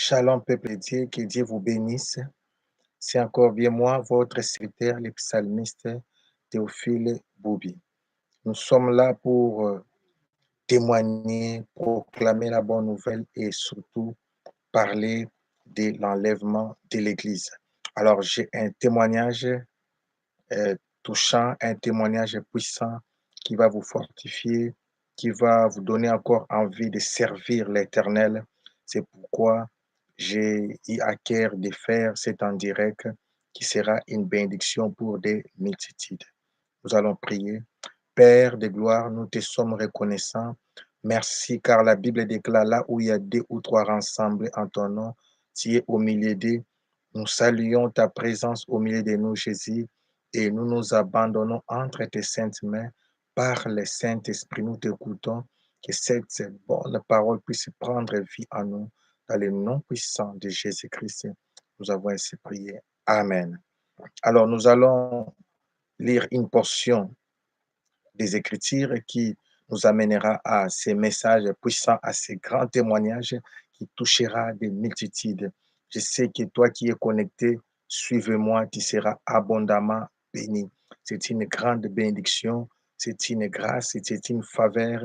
Shalom, peuple de Dieu, que Dieu vous bénisse. C'est encore bien moi, votre serviteur, le psalmiste Théophile Boubi. Nous sommes là pour témoigner, proclamer la bonne nouvelle et surtout parler de l'enlèvement de l'Église. Alors, j'ai un témoignage touchant, un témoignage puissant qui va vous fortifier, qui va vous donner encore envie de servir l'Éternel. C'est pourquoi j'ai eu à cœur de faire cet en direct qui sera une bénédiction pour des multitudes. Nous allons prier. Père de gloire, nous te sommes reconnaissants. Merci car la Bible déclare là où il y a 2 ou 3 rassemblés en ton nom, tu es au milieu d'eux. Nous saluons ta présence au milieu de nous, Jésus, et nous nous abandonnons entre tes saintes mains. Par le Saint-Esprit, nous t'écoutons. Que cette bonne parole puisse prendre vie en nous. Dans le nom puissant de Jésus-Christ, nous avons ainsi prié. Amen. Alors, nous allons lire une portion des Écritures qui nous amènera à ces messages puissants, à ces grands témoignages qui touchera des multitudes. Je sais que toi qui es connecté, suivez-moi, tu seras abondamment béni. C'est une grande bénédiction, c'est une grâce, c'est une faveur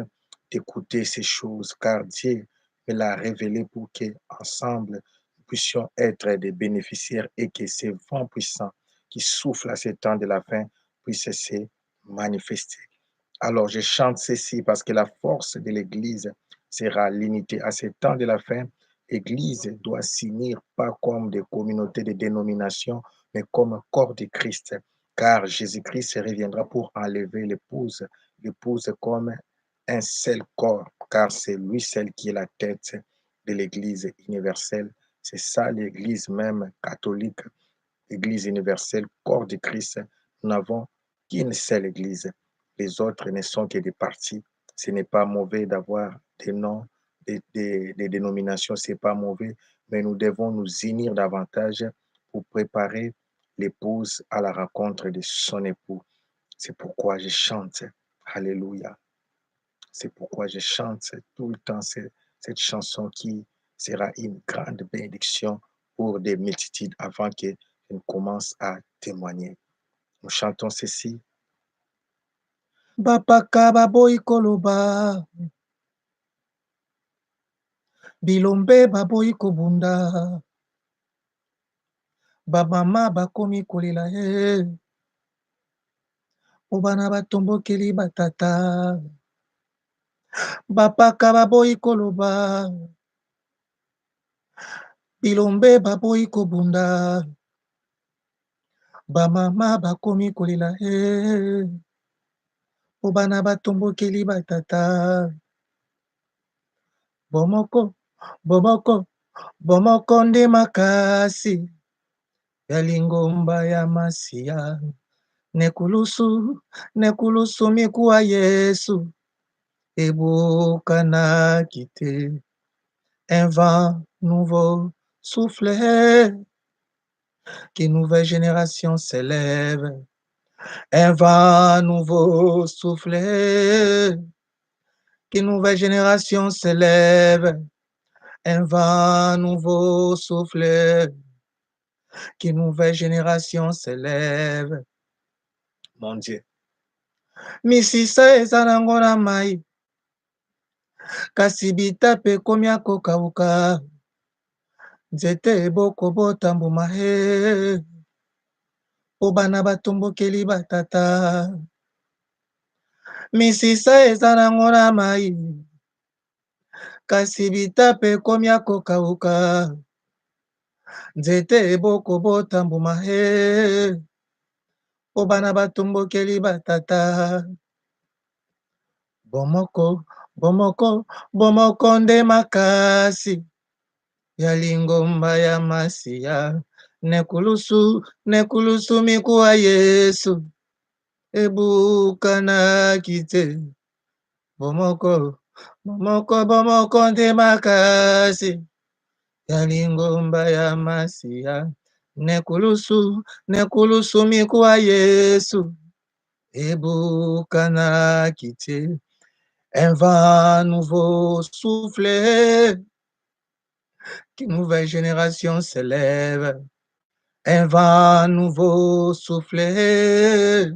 d'écouter ces choses, car Dieu me l'a révélé pour que ensemble nous puissions être des bénéficiaires et que ces vents puissants qui soufflent à ce temps de la fin puissent se manifester. Alors, je chante ceci parce que la force de l'Église sera l'unité. À ce temps de la fin, l'Église doit s'unir pas comme des communautés de dénominations, mais comme corps de Christ. Car Jésus-Christ reviendra pour enlever l'épouse comme un seul corps, car c'est lui seul qui est la tête de l'Église universelle. C'est ça l'Église même catholique, l'Église universelle, corps de Christ. Nous n'avons qu'une seule Église. Les autres ne sont que des partis. Ce n'est pas mauvais d'avoir des noms, des dénominations, ce n'est pas mauvais, mais nous devons nous unir davantage pour préparer l'épouse à la rencontre de son époux. C'est pourquoi je chante. Alléluia. C'est pourquoi je chante tout le temps cette chanson qui sera une grande bénédiction pour des multitudes avant que je ne commence à témoigner. Nous chantons ceci. Bapaka baboyi koloba, bilombe baboyi kobunda, bamama bakomi kolela ye, po bana batombokeli batata. Bapaka baboyi koloba, bilombe baboyi kobunda, bamama bakomi kolela ye, po bana batombokeli batata. Bomoko nde makasi ya lingomba ya masiya. Nekulusu mikuwa Yesu ebukanaki te. Un vent nouveau souffle, qu'une nouvelle génération s'élève. Un vent nouveau souffle, qu'une nouvelle génération s'élève. Un vent nouveau souffle, qu'une nouvelle génération s'élève. Mon Dieu. Misisa eza nango na mai, kasi bitape ekomi akokauka. Nzete ebokobota mbuma he, po bana batombokeli batata. Misisa eza nango na mai, kasi bitape ekomi akokauka. Nzete ebokobota mbuma he, po bana batombokeli batata. Bomoko nde makasi ya lingomba ya masiya. Nekulusu mikuwa Yesu ebukanaki te. Bomoko nde makasi ya lingomba ya masiya. Nekulusu mikuwa Yesu ebukanaki te. Un vent nouveau souffle, qu'une nouvelle génération s'élève, un vent nouveau souffler,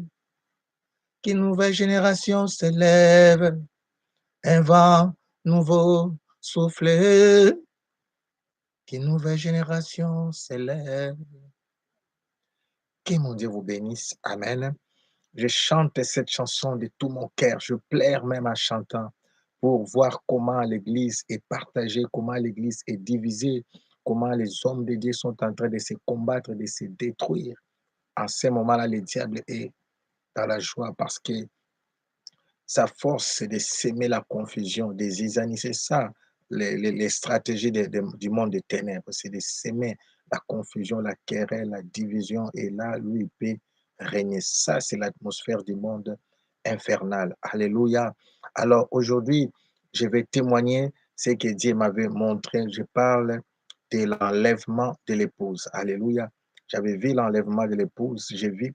qu'une nouvelle génération s'élève, un vent nouveau souffler, qu'une nouvelle génération s'élève. Que mon Dieu vous bénisse. Amen. Je chante cette chanson de tout mon cœur. Je pleure même en chantant pour voir comment l'Église est partagée, comment l'Église est divisée, comment les hommes de Dieu sont en train de se combattre, de se détruire. En ce moment-là, le diable est dans la joie parce que sa force, c'est de s'aimer la confusion, des zizanies. C'est ça, les stratégies du monde des ténèbres. C'est de s'aimer la confusion, la querelle, la division. Et là, lui, il peut régner. Ça, c'est l'atmosphère du monde infernal. Alléluia. Alors aujourd'hui, je vais témoigner ce que Dieu m'avait montré. Je parle de l'enlèvement de l'épouse. Alléluia. J'avais vu l'enlèvement de l'épouse. J'ai vu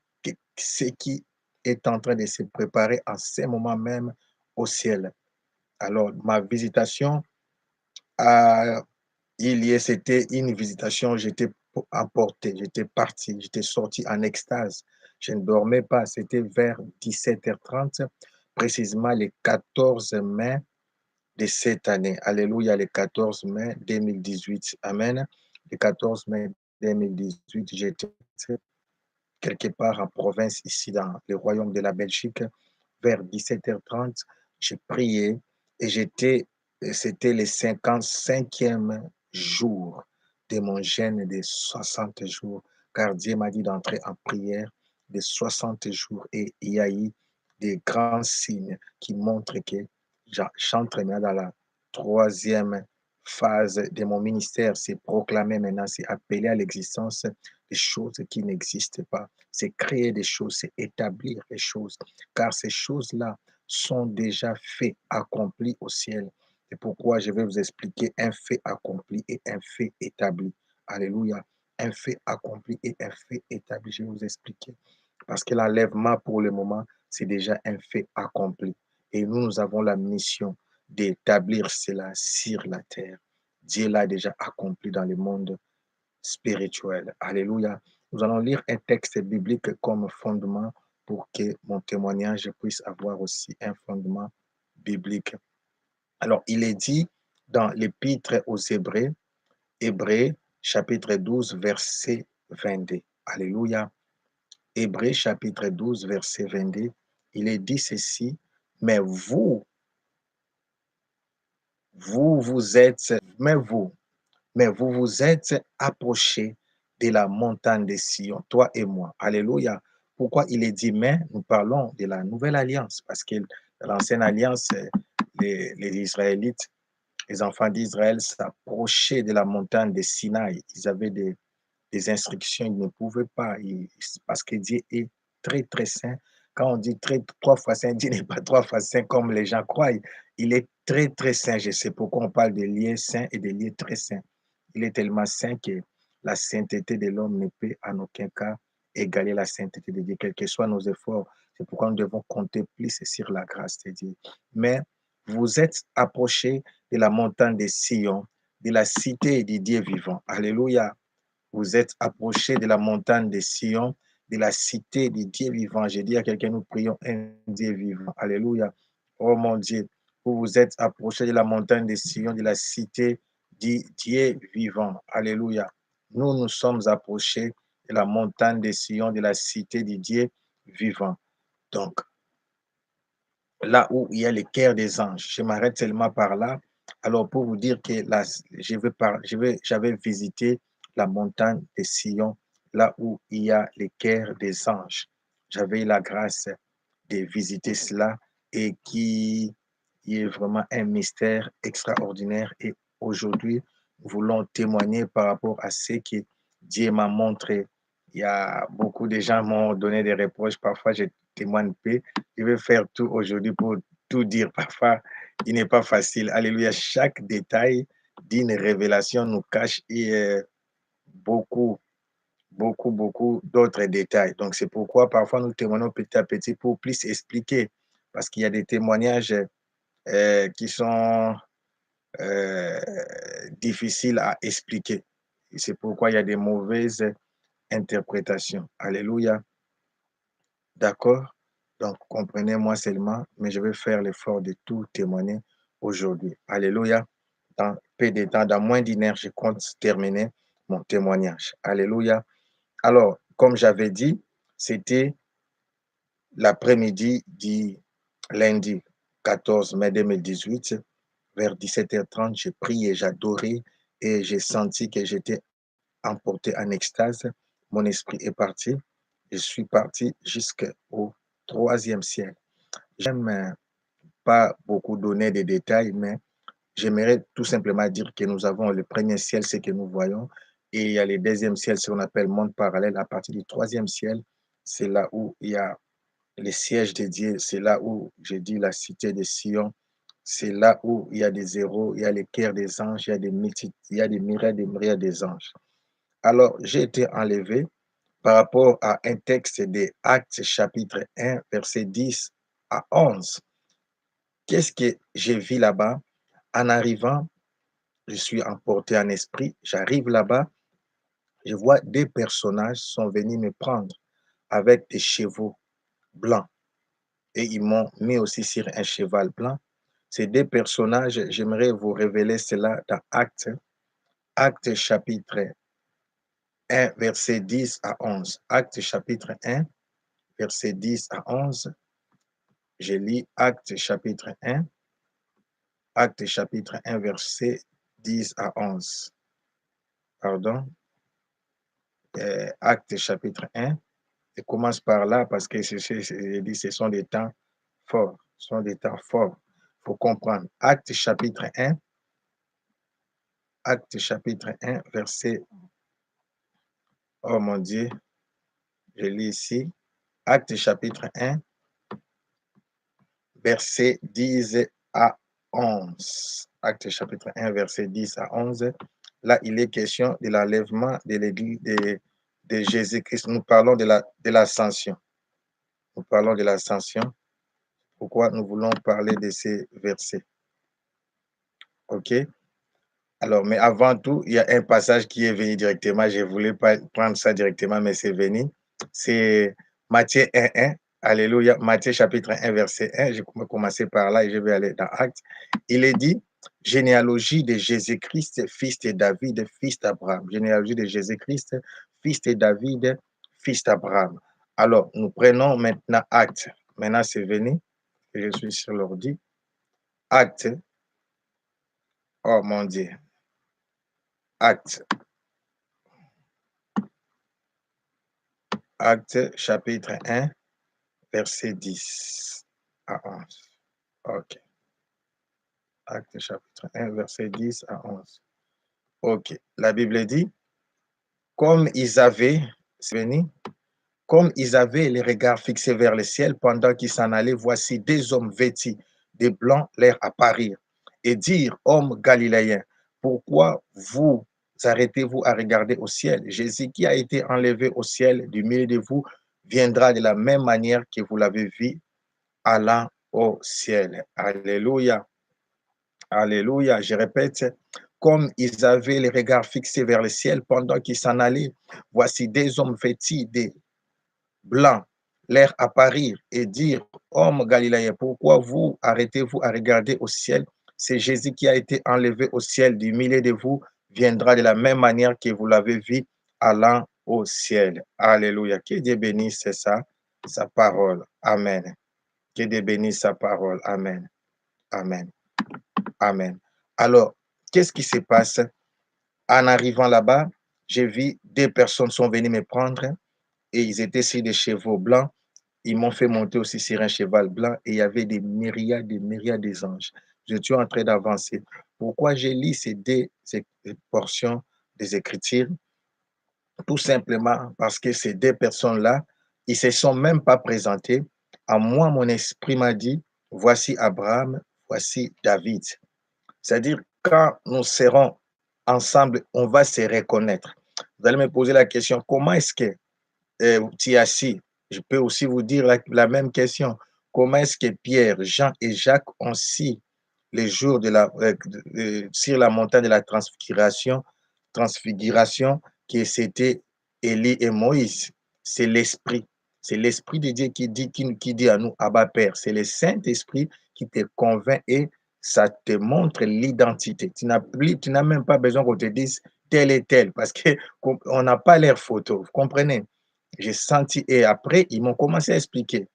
ce qui est en train de se préparer en ce moment même au ciel. Alors, ma visitation, à, c'était une visitation, j'étais emporté, j'étais parti, j'étais sorti en extase. Je ne dormais pas, c'était vers 17h30, précisément le 14 mai de cette année. Alléluia, le 14 mai 2018. Amen. Le 14 mai 2018, j'étais quelque part en province, ici dans le royaume de la Belgique, vers 17h30, j'ai prié et c'était le 55e jour de mon jeûne de 60 jours, car Dieu m'a dit d'entrer en prière de 60 jours et il y a eu des grands signes qui montrent que j'entre maintenant dans la troisième phase de mon ministère, c'est proclamer maintenant, c'est appeler à l'existence des choses qui n'existent pas, c'est créer des choses, c'est établir les choses, car ces choses-là sont déjà faits, accomplis au ciel. C'est pourquoi je vais vous expliquer un fait accompli et un fait établi. Alléluia. Un fait accompli et un fait établi. Je vais vous expliquer. Parce que l'enlèvement, pour le moment, c'est déjà un fait accompli. Et nous avons la mission d'établir cela sur la terre. Dieu l'a déjà accompli dans le monde spirituel. Alléluia. Nous allons lire un texte biblique comme fondement pour que mon témoignage puisse avoir aussi un fondement biblique. Alors, il est dit dans l'Épître aux Hébreux, Hébreux chapitre 12, verset 22. Alléluia. Hébreux chapitre 12, verset 22. Il est dit ceci, mais mais vous vous êtes approchés de la montagne de Sion, toi et moi. Alléluia. Pourquoi il est dit mais? Nous parlons de la nouvelle alliance, parce que l'ancienne alliance, les Israélites, les enfants d'Israël s'approchaient de la montagne de Sinaï. Ils avaient des instructions, ils ne pouvaient pas, parce que Dieu est très, très saint. Quand on dit trois fois saint, Dieu n'est pas trois fois saint comme les gens croient. Il est très, très saint. Je sais pourquoi on parle de lieux saints et de lieux très saints. Il est tellement saint que la sainteté de l'homme ne peut en aucun cas égaler la sainteté de Dieu, quels que soient nos efforts. C'est pourquoi nous devons compter plus sur la grâce de Dieu. Mais vous êtes approchés de la montagne de Sion, de la cité du Dieu vivant. Alléluia. Vous êtes approchés de la montagne de Sion, de la cité du Dieu vivant. J'ai dit à quelqu'un, nous prions un Dieu vivant. Alléluia. Oh mon Dieu, vous vous êtes approchés de la montagne de Sion, de la cité du Dieu vivant. Alléluia. Nous nous sommes approchés de la montagne de Sion, de la cité du Dieu vivant. Donc, là où il y a le cœur des anges. Je m'arrête seulement par là. Alors, pour vous dire que là, j'avais visité la montagne de Sion, là où il y a le cœur des anges. J'avais eu la grâce de visiter cela et qui est vraiment un mystère extraordinaire. Et aujourd'hui, nous voulons témoigner par rapport à ce que Dieu m'a montré. Il y a beaucoup de gens m'ont donné des reproches. Parfois, je témoigne peu. Je vais faire tout aujourd'hui pour tout dire. Parfois, il n'est pas facile. Alléluia. Chaque détail d'une révélation nous cache beaucoup, beaucoup d'autres détails. Donc, c'est pourquoi parfois nous témoignons petit à petit pour plus expliquer. Parce qu'il y a des témoignages qui sont euh, difficile à expliquer. Et c'est pourquoi il y a des mauvaises interprétations. Alléluia. D'accord? Donc, comprenez-moi seulement, mais je vais faire l'effort de tout témoigner aujourd'hui. Alléluia. Dans peu de temps, dans moins d'une heure, je compte terminer mon témoignage. Alléluia. Alors, comme j'avais dit, c'était l'après-midi du lundi 14 mai 2018, vers 17h30, j'ai prié, j'ai adoré et j'ai senti que j'étais emporté en extase. Mon esprit est parti. Je suis parti jusqu'au troisième ciel. J'aime pas beaucoup donner de détails, mais j'aimerais tout simplement dire que nous avons le premier ciel, ce que nous voyons, et il y a le deuxième ciel, ce qu'on appelle monde parallèle. À partir du troisième ciel, c'est là où il y a les sièges de Dieu, c'est là où, j'ai dit, la cité de Sion, c'est là où il y a des héros, il y a les cœurs des anges, il y a des myriades des anges. Alors, j'ai été enlevé par rapport à un texte des Actes chapitre 1, verset 10 à 11. Qu'est-ce que j'ai vu là-bas? En arrivant, je suis emporté en esprit, j'arrive là-bas, je vois des personnages sont venus me prendre avec des chevaux blancs et ils m'ont mis aussi sur un cheval blanc. Ces deux personnages, j'aimerais vous révéler cela dans Actes chapitre 1, verset 10 à 11. Actes chapitre 1, verset 10 à 11. Je lis Actes chapitre 1, Actes chapitre 1, verset 10 à 11. Pardon. Actes chapitre 1. Je commence par là parce que je dis, ce sont des temps forts. Ce sont des temps forts. Il faut comprendre. Actes chapitre 1, Actes chapitre 1, verset, oh mon Dieu, je lis ici. Actes chapitre 1, verset 10 à 11. Actes chapitre 1, verset 10 à 11. Là, il est question de l'enlèvement de l'église de Jésus-Christ. Nous parlons de l'ascension. Nous parlons de l'ascension. Pourquoi nous voulons parler de ces versets? OK? Alors, mais avant tout, il y a un passage qui est venu directement. Je ne voulais pas prendre ça directement, mais c'est venu. C'est Matthieu 1, 1. Alléluia. Matthieu chapitre 1, verset 1. Je vais commencer par là et je vais aller dans Actes. Il est dit, généalogie de Jésus-Christ, fils de David, fils d'Abraham. Généalogie de Jésus-Christ, fils de David, fils d'Abraham. Alors, nous prenons maintenant Actes. Maintenant, c'est venu. Je suis sur l'ordi. Actes. Oh mon Dieu. Actes. Actes chapitre 1, verset 10 à 11. OK. Actes chapitre 1, verset 10 à 11. OK. La Bible dit, comme ils avaient, c'est venu, comme ils avaient les regards fixés vers le ciel pendant qu'ils s'en allaient, voici des hommes vêtus de blanc leur apparirent et dire, hommes galiléens, pourquoi vous arrêtez-vous à regarder au ciel? Jésus qui a été enlevé au ciel du milieu de vous viendra de la même manière que vous l'avez vu allant au ciel. Alléluia. Alléluia. Je répète, comme ils avaient les regards fixés vers le ciel pendant qu'ils s'en allaient, voici des hommes vêtus de blanc leur apparir et dire, hommes galiléens, pourquoi vous arrêtez-vous à regarder au ciel? C'est Jésus qui a été enlevé au ciel du milieu de vous, viendra de la même manière que vous l'avez vu allant au ciel. Alléluia. Que Dieu bénisse sa parole. Amen. Que Dieu bénisse sa parole. Amen. Amen. Amen. Alors, qu'est-ce qui se passe? En arrivant là-bas, j'ai vu deux personnes sont venues me prendre et ils étaient sur des chevaux blancs. Ils m'ont fait monter aussi sur un cheval blanc et il y avait des myriades d'anges. Je suis en train d'avancer. Pourquoi j'ai lu ces portions des Écritures? Tout simplement parce que ces deux personnes-là, ils ne se sont même pas présentés. À moi, mon esprit m'a dit, voici Abraham, voici David. C'est-à-dire, quand nous serons ensemble, on va se reconnaître. Vous allez me poser la question, comment est-ce que tu es assis? Je peux aussi vous dire la même question. Comment est-ce que Pierre, Jean et Jacques ont su les jours sur la montagne de la transfiguration, que c'était Élie et Moïse. C'est l'Esprit. C'est l'Esprit de Dieu qui dit à nous, Abba Père. C'est le Saint-Esprit qui te convainc et ça te montre l'identité. Tu n'as même pas besoin qu'on te dise tel et tel parce qu'on n'a pas l'air photo. Vous comprenez? J'ai senti, et après, ils m'ont commencé à expliquer.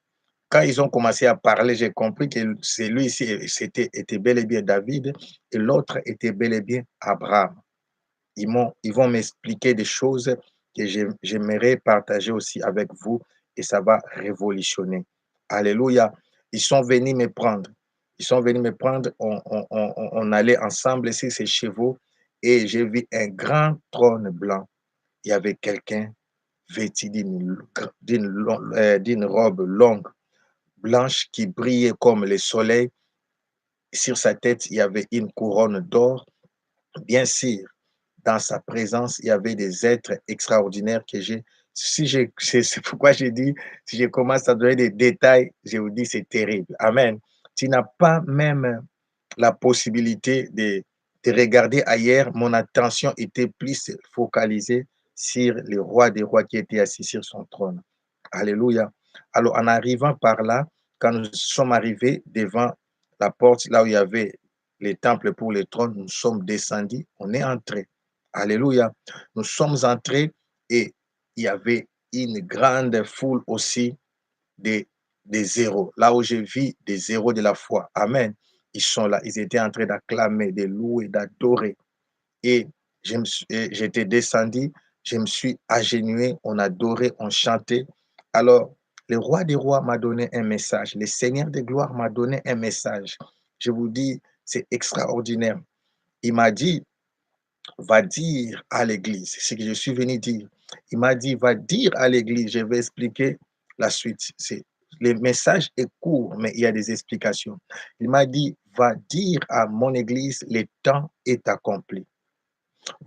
Quand ils ont commencé à parler, j'ai compris que celui-ci était bel et bien David et l'autre était bel et bien Abraham. Ils vont m'expliquer des choses que j'aimerais partager aussi avec vous et ça va révolutionner. Alléluia. Ils sont venus me prendre. Ils sont venus me prendre. On allait ensemble sur ces chevaux et j'ai vu un grand trône blanc. Il y avait quelqu'un vêtu d'une robe longue, blanche qui brillait comme le soleil. Sur sa tête, il y avait une couronne d'or. Bien sûr, dans sa présence, il y avait des êtres extraordinaires que j'ai. C'est pourquoi j'ai dit, si je commence à donner des détails, je vous dis, c'est terrible. Amen. Tu n'as pas même la possibilité de regarder ailleurs. Mon attention était plus focalisée sur le roi des rois qui était assis sur son trône. Alléluia. Alors, en arrivant par là, quand nous sommes arrivés devant la porte, là où il y avait les temples pour le trône, nous sommes descendus, on est entrés. Alléluia. Nous sommes entrés et il y avait une grande foule aussi des, des zéros. Là où je vis des zéros de la foi. Amen. Ils sont là. Ils étaient en train d'acclamer, de louer, d'adorer. Et j'étais descendu, je me suis agenouillé, on adorait, on chantait. Alors, le roi des rois m'a donné un message. Le Seigneur de gloire m'a donné un message. Je vous dis, c'est extraordinaire. Il m'a dit, va dire à l'église, c'est ce que je suis venu dire. Il m'a dit, va dire à l'église, je vais expliquer la suite. Le message est court, mais il y a des explications. Il m'a dit, va dire à mon église, le temps est accompli.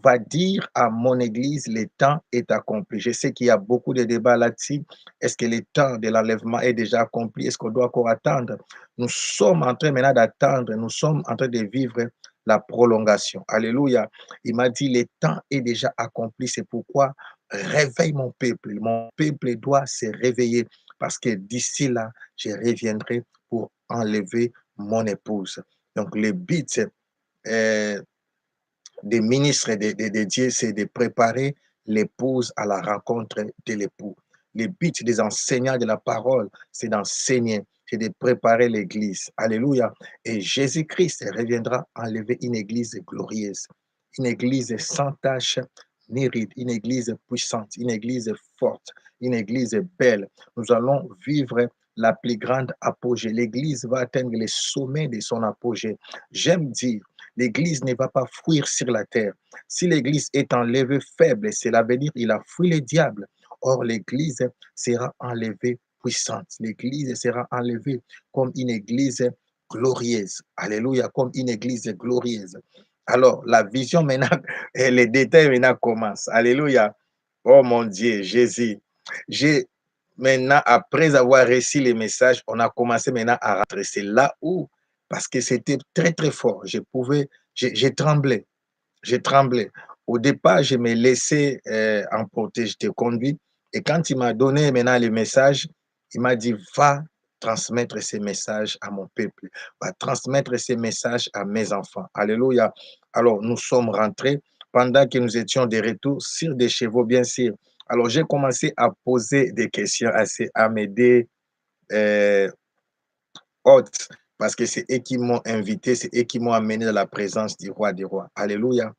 Va dire à mon église, le temps est accompli. Je sais qu'il y a beaucoup de débats là-dessus. Est-ce que le temps de l'enlèvement est déjà accompli? Est-ce qu'on doit encore attendre? Nous sommes en train maintenant d'attendre. Nous sommes en train de vivre la prolongation. Alléluia. Il m'a dit, le temps est déjà accompli. C'est pourquoi réveille mon peuple. Mon peuple doit se réveiller parce que d'ici là, je reviendrai pour enlever mon épouse. Donc, le but, euh, des ministres de Dieu, c'est de préparer l'épouse à la rencontre de l'époux. Le but des enseignants de la parole, c'est d'enseigner, c'est de préparer l'église. Alléluia. Et Jésus-Christ reviendra enlever une église glorieuse, une église sans tache ni ride, une église puissante, une église forte, une église belle. Nous allons vivre la plus grande apogée. L'église va atteindre les sommets de son apogée. J'aime dire, l'Église ne va pas fuir sur la terre. Si l'Église est enlevée faible, cela veut dire qu'il a fui le diable. Or, l'Église sera enlevée puissante. L'Église sera enlevée comme une Église glorieuse. Alléluia, comme une Église glorieuse. Alors, la vision maintenant, et les détails maintenant commencent. Alléluia. Oh mon Dieu, Jésus. J'ai maintenant, après avoir reçu les messages, on a commencé maintenant à rentrer. C'est là où, parce que c'était très, très fort. J'ai tremblé. J'ai tremblé. Au départ, je me laissais emporter, j'étais conduit. Et quand il m'a donné maintenant le message, il m'a dit, va transmettre ces messages à mon peuple, va transmettre ces messages à mes enfants. Alléluia. Alors, nous sommes rentrés pendant que nous étions de retour sur des chevaux, bien sûr. Alors, j'ai commencé à poser des questions à mes deux euh, hôtes, parce que c'est eux qui m'ont invité, c'est eux qui m'ont amené dans la présence du roi des rois. Alléluia.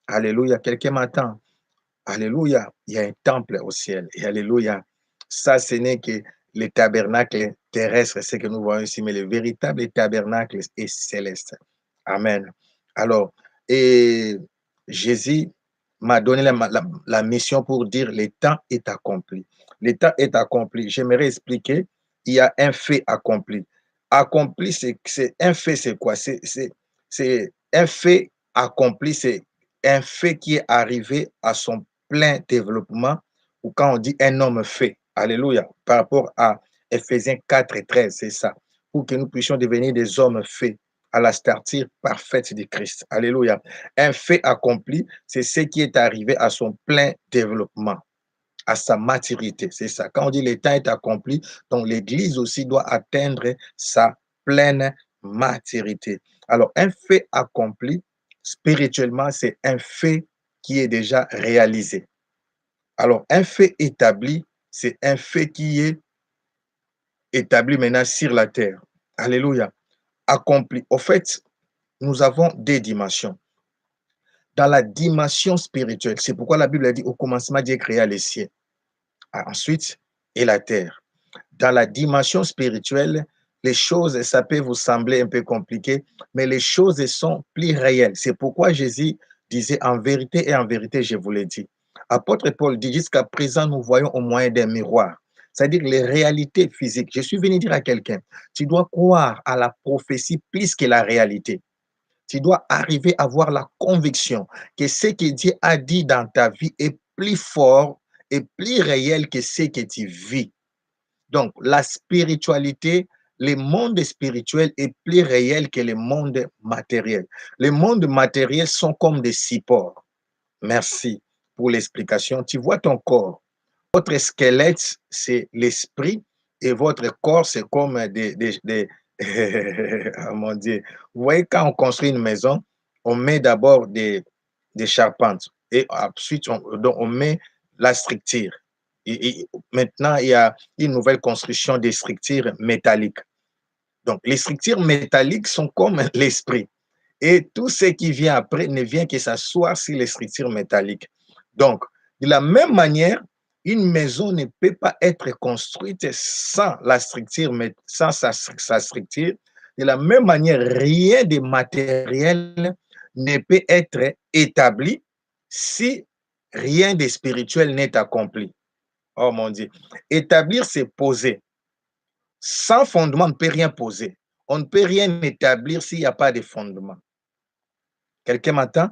Alléluia. Quelqu'un m'attend. Alléluia. Il y a un temple au ciel. Et Alléluia. Ça, ce n'est que le tabernacle terrestre, c'est ce que nous voyons ici, mais le véritable tabernacle est céleste. Amen. Alors, et Jésus m'a donné la mission pour dire le temps est accompli. Le temps est accompli. J'aimerais expliquer, il y a un fait accompli. Accompli, c'est un fait, c'est quoi? C'est un fait accompli, c'est un fait qui est arrivé à son plein développement, ou quand on dit un homme fait. Alléluia. Par rapport à Ephésiens 4 et 13, c'est ça. Pour que nous puissions devenir des hommes faits. à la stature parfaite du Christ. Alléluia. Un fait accompli, c'est ce qui est arrivé à son plein développement, à sa maturité. C'est ça. Quand on dit le temps est accompli, donc l'Église aussi doit atteindre sa pleine maturité. Alors, un fait accompli spirituellement, c'est un fait qui est déjà réalisé. Alors, un fait établi, c'est un fait qui est établi maintenant sur la terre. Alléluia. Accompli. Au fait, nous avons des dimensions. Dans la dimension spirituelle, c'est pourquoi la Bible a dit au commencement, Dieu créa les cieux. Ensuite, et la terre. Dans la dimension spirituelle, les choses, ça peut vous sembler un peu compliqué, mais les choses sont plus réelles. C'est pourquoi Jésus disait en vérité et en vérité, je vous l'ai dit. Apôtre Paul dit jusqu'à présent, nous voyons au moyen d'un miroir, c'est-à-dire les réalités physiques. Je suis venu dire à quelqu'un, tu dois croire à la prophétie plus que la réalité. Tu dois arriver à avoir la conviction que ce que Dieu a dit dans ta vie est plus fort et plus réel que ce que tu vis. Donc, la spiritualité, le monde spirituel est plus réel que le monde matériel. Les mondes matériels sont comme des supports. Merci pour l'explication. Tu vois ton corps. Votre squelette, c'est l'esprit et votre corps, c'est comme oh mon Dieu. Vous voyez, quand on construit une maison, on met d'abord des charpentes et ensuite, on met la structure. Maintenant, il y a une nouvelle construction des structures métalliques. Donc, les structures métalliques sont comme l'esprit. Et tout ce qui vient après ne vient que s'asseoir sur les structures métalliques. Donc, de la même manière, une maison ne peut pas être construite sans la structure, sans sa structure. De la même manière, rien de matériel ne peut être établi si rien de spirituel n'est accompli. Oh mon Dieu. Établir, c'est poser. Sans fondement, on ne peut rien poser. On ne peut rien établir s'il n'y a pas de fondement. Quelqu'un m'entend?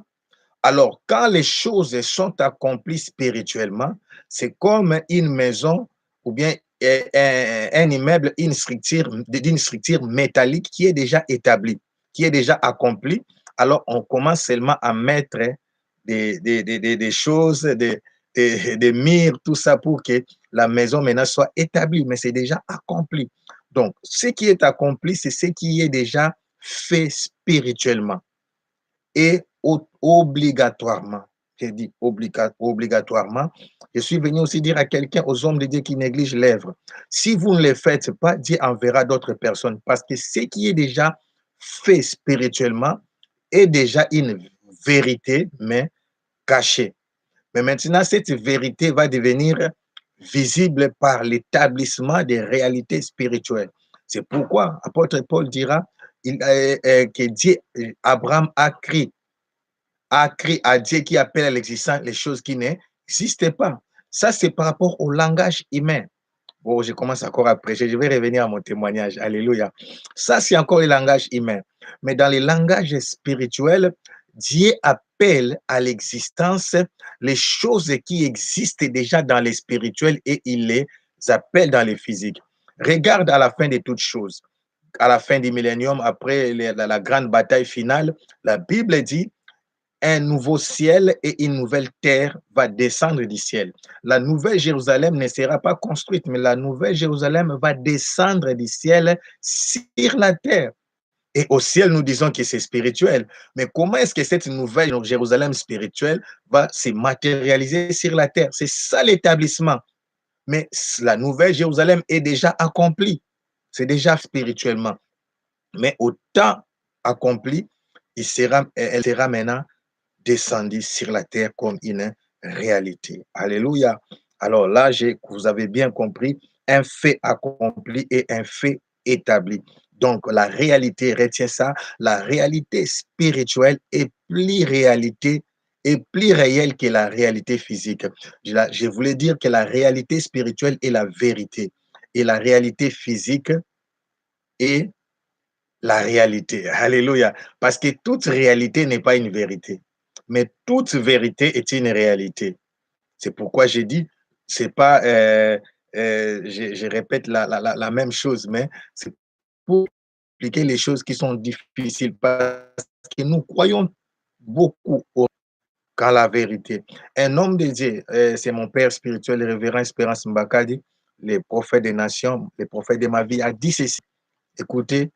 Alors, quand les choses sont accomplies spirituellement, c'est comme une maison ou bien un immeuble, d'une structure métallique qui est déjà établie, qui est déjà accomplie. Alors, on commence seulement à mettre des choses, des murs, tout ça pour que la maison maintenant soit établie, mais c'est déjà accompli. Donc, ce qui est accompli, c'est ce qui est déjà fait spirituellement et obligatoirement. J'ai dit obligatoirement. Je suis venu aussi dire à quelqu'un, aux hommes de Dieu qui négligent l'œuvre, si vous ne le faites pas, Dieu enverra d'autres personnes parce que ce qui est déjà fait spirituellement est déjà une vérité, mais cachée. Mais maintenant, cette vérité va devenir visible par l'établissement des réalités spirituelles. C'est pourquoi apôtre Paul dira que Dieu, Abraham a crié à Dieu qui appelle à l'existence les choses qui n'existaient pas. Ça, c'est par rapport au langage humain. Bon, je commence encore à prêcher. Je vais revenir à mon témoignage. Alléluia. Ça, c'est encore le langage humain. Mais dans le langage spirituel, Dieu appelle à l'existence les choses qui existent déjà dans les spirituels et il les appelle dans les physiques. Regarde à la fin de toutes choses, à la fin du millénium, après la grande bataille finale, la Bible dit un nouveau ciel et une nouvelle terre va descendre du ciel. La nouvelle Jérusalem ne sera pas construite, mais la nouvelle Jérusalem va descendre du ciel sur la terre. Et au ciel, nous disons que c'est spirituel. Mais comment est-ce que cette nouvelle Jérusalem spirituelle va se matérialiser sur la terre? C'est ça l'établissement. Mais la nouvelle Jérusalem est déjà accomplie. C'est déjà spirituellement. Mais au temps accompli, elle sera maintenant descendu sur la terre comme une réalité. Alléluia. Alors là, vous avez bien compris, un fait accompli et un fait établi. Donc la réalité, retient ça, la réalité spirituelle est plus réalité et plus réelle que la réalité physique. Je voulais dire que la réalité spirituelle est la vérité et la réalité physique est la réalité. Alléluia. Parce que toute réalité n'est pas une vérité. Mais toute vérité est une réalité. C'est pourquoi j'ai dit, c'est pas, je répète la même chose, mais c'est pour expliquer les choses qui sont difficiles parce que nous croyons beaucoup qu'à la vérité. Un homme de Dieu, c'est mon père spirituel, le révérend Espérance Mbakadi, le prophète des nations, le prophète de ma vie, a dit ceci. Écoutez,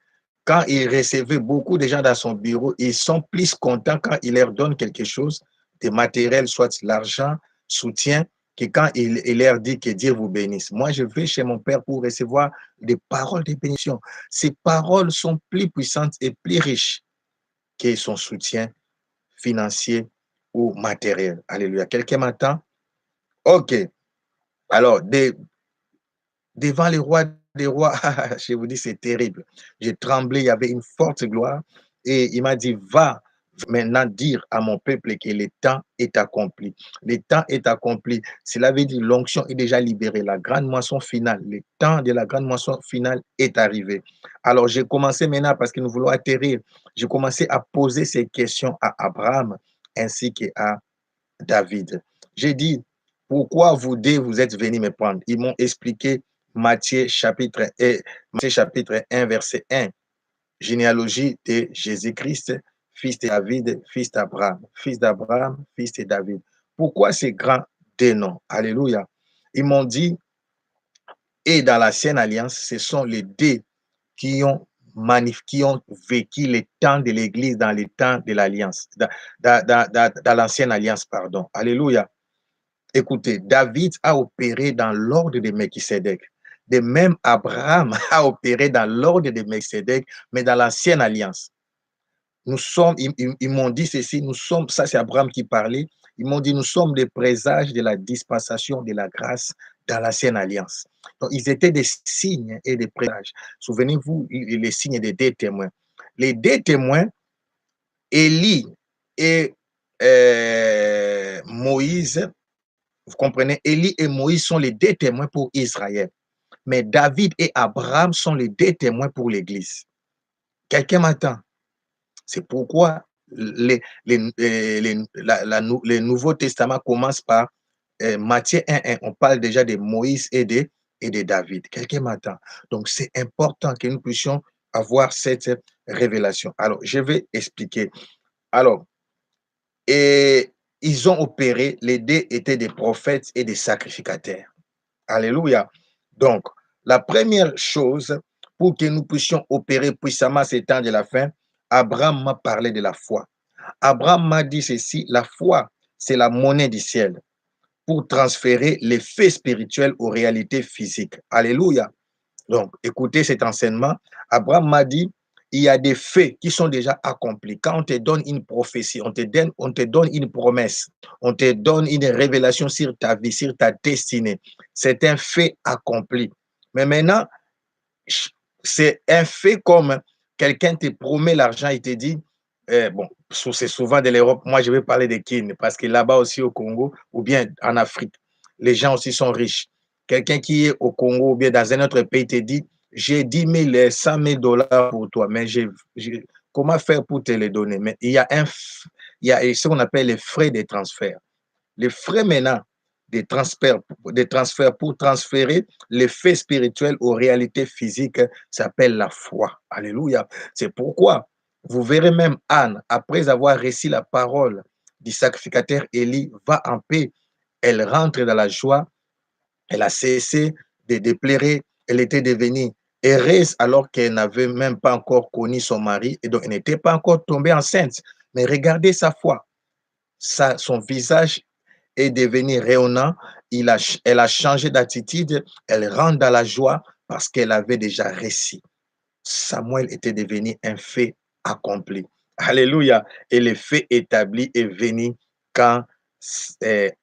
quand il recevait beaucoup de gens dans son bureau, ils sont plus contents quand il leur donne quelque chose de matériel, soit l'argent, soutien, que quand il leur dit que Dieu vous bénisse. Moi, je vais chez mon père pour recevoir des paroles de bénédiction. Ces paroles sont plus puissantes et plus riches que son soutien financier ou matériel. Alléluia. Quelqu'un m'entend? OK. Alors, devant le roi des rois, je vous dis, c'est terrible. J'ai tremblé, il y avait une forte gloire. Et il m'a dit, va maintenant dire à mon peuple que le temps est accompli. Le temps est accompli. Cela veut dire l'onction est déjà libérée. La grande moisson finale, le temps de la grande moisson finale est arrivé. Alors, j'ai commencé maintenant, parce que nous voulons atterrir, j'ai commencé à poser ces questions à Abraham ainsi qu'à David. J'ai dit, pourquoi vous deux, vous êtes venus me prendre? Ils m'ont expliqué Matthieu chapitre 1, verset 1. Généalogie de Jésus-Christ, fils de David, fils d'Abraham, fils de David. Pourquoi ces grands deux noms? Alléluia. Ils m'ont dit, et dans l'ancienne alliance, ce sont les deux qui ont vécu les temps de l'Église dans les temps de l'Alliance, dans l'ancienne alliance, pardon. Alléluia. Écoutez, David a opéré dans l'ordre de Melchisédek. De même, Abraham a opéré dans l'ordre de Melchisédek, mais dans l'ancienne alliance. Nous sommes, ils m'ont dit ceci, nous sommes, ça c'est Abraham qui parlait, ils m'ont dit, nous sommes des présages de la dispensation de la grâce dans l'ancienne alliance. Donc, ils étaient des signes et des présages. Souvenez-vous, les signes des deux témoins. Les deux témoins, Élie et Moïse, vous comprenez, Élie et Moïse sont les deux témoins pour Israël. Mais David et Abraham sont les deux témoins pour l'Église. Quelqu'un m'entend? C'est pourquoi le Nouveau Testament commence par Matthieu 1.1. On parle déjà de Moïse et de David. Quelqu'un m'entend? Donc, c'est important que nous puissions avoir cette révélation. Alors, je vais expliquer. Alors, et ils ont opéré, les deux étaient des prophètes et des sacrificateurs. Alléluia. Donc, la première chose, pour que nous puissions opérer puissamment ces temps de la fin, Abraham m'a parlé de la foi. Abraham m'a dit ceci, la foi, c'est la monnaie du ciel pour transférer les faits spirituels aux réalités physiques. Alléluia. Donc, écoutez cet enseignement. Abraham m'a dit, il y a des faits qui sont déjà accomplis. Quand on te donne une prophétie, on te donne une promesse, on te donne une révélation sur ta vie, sur ta destinée. C'est un fait accompli. Mais maintenant, c'est un fait comme quelqu'un te promet l'argent, il te dit, bon, c'est souvent de l'Europe, moi je vais parler de Kine, parce que là-bas aussi au Congo, ou bien en Afrique, les gens aussi sont riches. Quelqu'un qui est au Congo ou bien dans un autre pays te dit, j'ai 10 000, 100 000 dollars pour toi, mais comment faire pour te les donner? Mais il y a ce qu'on appelle les frais de transfert. Les frais maintenant des transferts pour transférer les faits spirituels aux réalités physiques s'appelle la foi. Alléluia. C'est pourquoi vous verrez même Anne, après avoir reçu la parole du sacrificateur Élie, va en paix. Elle rentre dans la joie. Elle a cessé de déplorer. Elle était devenue heureuse alors qu'elle n'avait même pas encore connu son mari et donc elle n'était pas encore tombée enceinte. Mais regardez sa foi. Son visage est devenu rayonnant, elle a changé d'attitude, elle rentre dans la joie parce qu'elle avait déjà réussi. Samuel était devenu un fait accompli. Alléluia. Et le fait établi est venu quand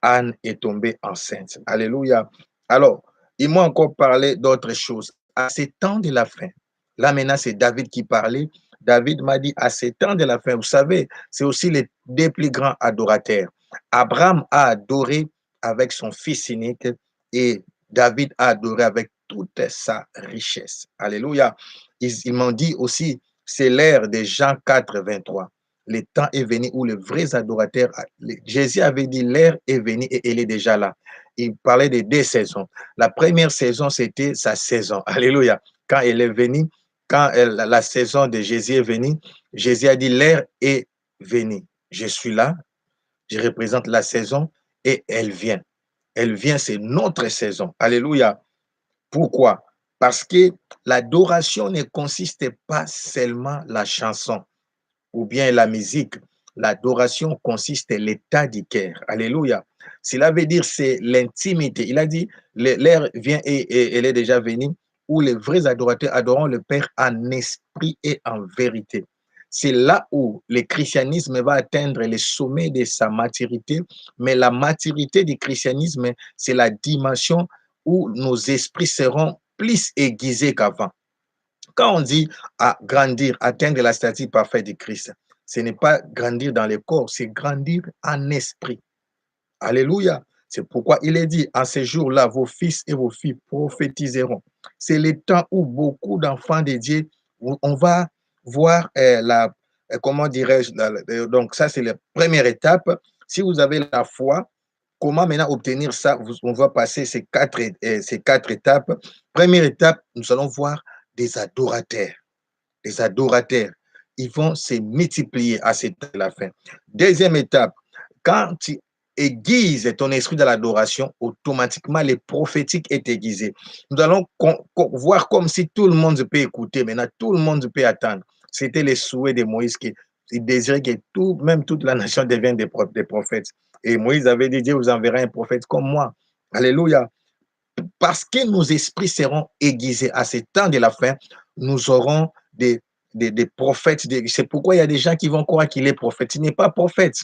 Anne est tombée enceinte. Alléluia. Alors, ils m'ont encore parlé d'autres choses. À ces temps de la fin, là maintenant c'est David qui parlait. David m'a dit, à ces temps de la fin, vous savez, c'est aussi les deux plus grands adorateurs. Abraham a adoré avec son fils unique et David a adoré avec toute sa richesse. Alléluia. Ils m'ont dit aussi, c'est l'ère de Jean 4, 23. Le temps est venu où les vrais adorateurs, Jésus avait dit, l'ère est venue et elle est déjà là. Il parlait de deux saisons. La première saison, c'était sa saison. Alléluia. Quand elle est venue, quand la saison de Jésus est venue, Jésus a dit, l'heure est venue. Je suis là, je représente la saison et elle vient. Elle vient, c'est notre saison. Alléluia. Pourquoi? Parce que l'adoration ne consiste pas seulement la chanson ou bien la musique. L'adoration consiste à l'état du cœur. Alléluia. Cela veut dire c'est l'intimité. Il a dit, l'heure vient et elle est déjà venue, où les vrais adorateurs adoreront le Père en esprit et en vérité. C'est là où le christianisme va atteindre le sommet de sa maturité, mais la maturité du christianisme, c'est la dimension où nos esprits seront plus aiguisés qu'avant. Quand on dit à grandir, atteindre la stature parfaite de Christ, ce n'est pas grandir dans le corps, c'est grandir en esprit. Alléluia. C'est pourquoi il est dit, en ces jours-là, vos fils et vos filles prophétiseront. C'est le temps où beaucoup d'enfants de Dieu, on va voir comment dirais-je, donc ça c'est la première étape. Si vous avez la foi, comment maintenant obtenir ça? On va passer ces quatre étapes. Première étape, nous allons voir des adorateurs. Les adorateurs, ils vont se multiplier à cette la fin. Deuxième étape, quand tu aiguises ton esprit dans l'adoration, automatiquement le prophétique est aiguisé. Nous allons voir comme si tout le monde peut écouter, maintenant tout le monde peut attendre. C'était le souhait de Moïse qui désirait que tout, même toute la nation devienne des prophètes. Et Moïse avait dit, Dieu vous enverra un prophète comme moi. Alléluia. Parce que nos esprits seront aiguisés à ce temps de la fin, nous aurons des prophètes. C'est pourquoi il y a des gens qui vont croire qu'il est prophète. Il n'est pas prophète.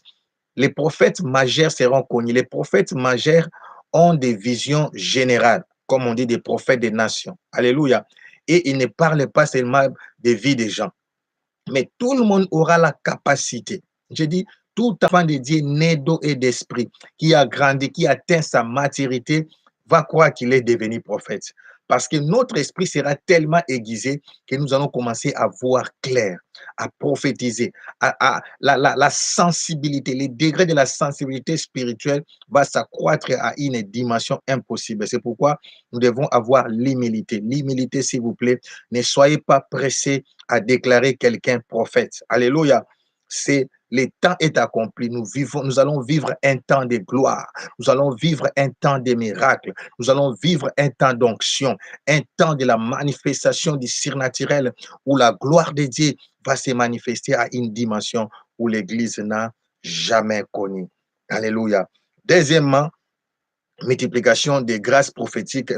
Les prophètes majeurs seront connus. Les prophètes majeurs ont des visions générales, comme on dit, des prophètes des nations. Alléluia. Et ils ne parlent pas seulement des vies des gens, mais tout le monde aura la capacité. Je dis, tout enfant de Dieu né d'eau et d'esprit, qui a grandi, qui atteint sa maturité, va croire qu'il est devenu prophète. Parce que notre esprit sera tellement aiguisé que nous allons commencer à voir clair, à prophétiser, la sensibilité, les degrés de la sensibilité spirituelle va s'accroître à une dimension impossible. C'est pourquoi nous devons avoir l'humilité. L'humilité, s'il vous plaît, ne soyez pas pressés à déclarer quelqu'un prophète. Alléluia. C'est le temps est accompli. Nous allons vivre un temps de gloire. Nous allons vivre un temps de miracles. Nous allons vivre un temps d'onction, un temps de la manifestation du surnaturel où la gloire de Dieu va se manifester à une dimension où l'Église n'a jamais connue. Alléluia. Deuxièmement, multiplication des grâces prophétiques.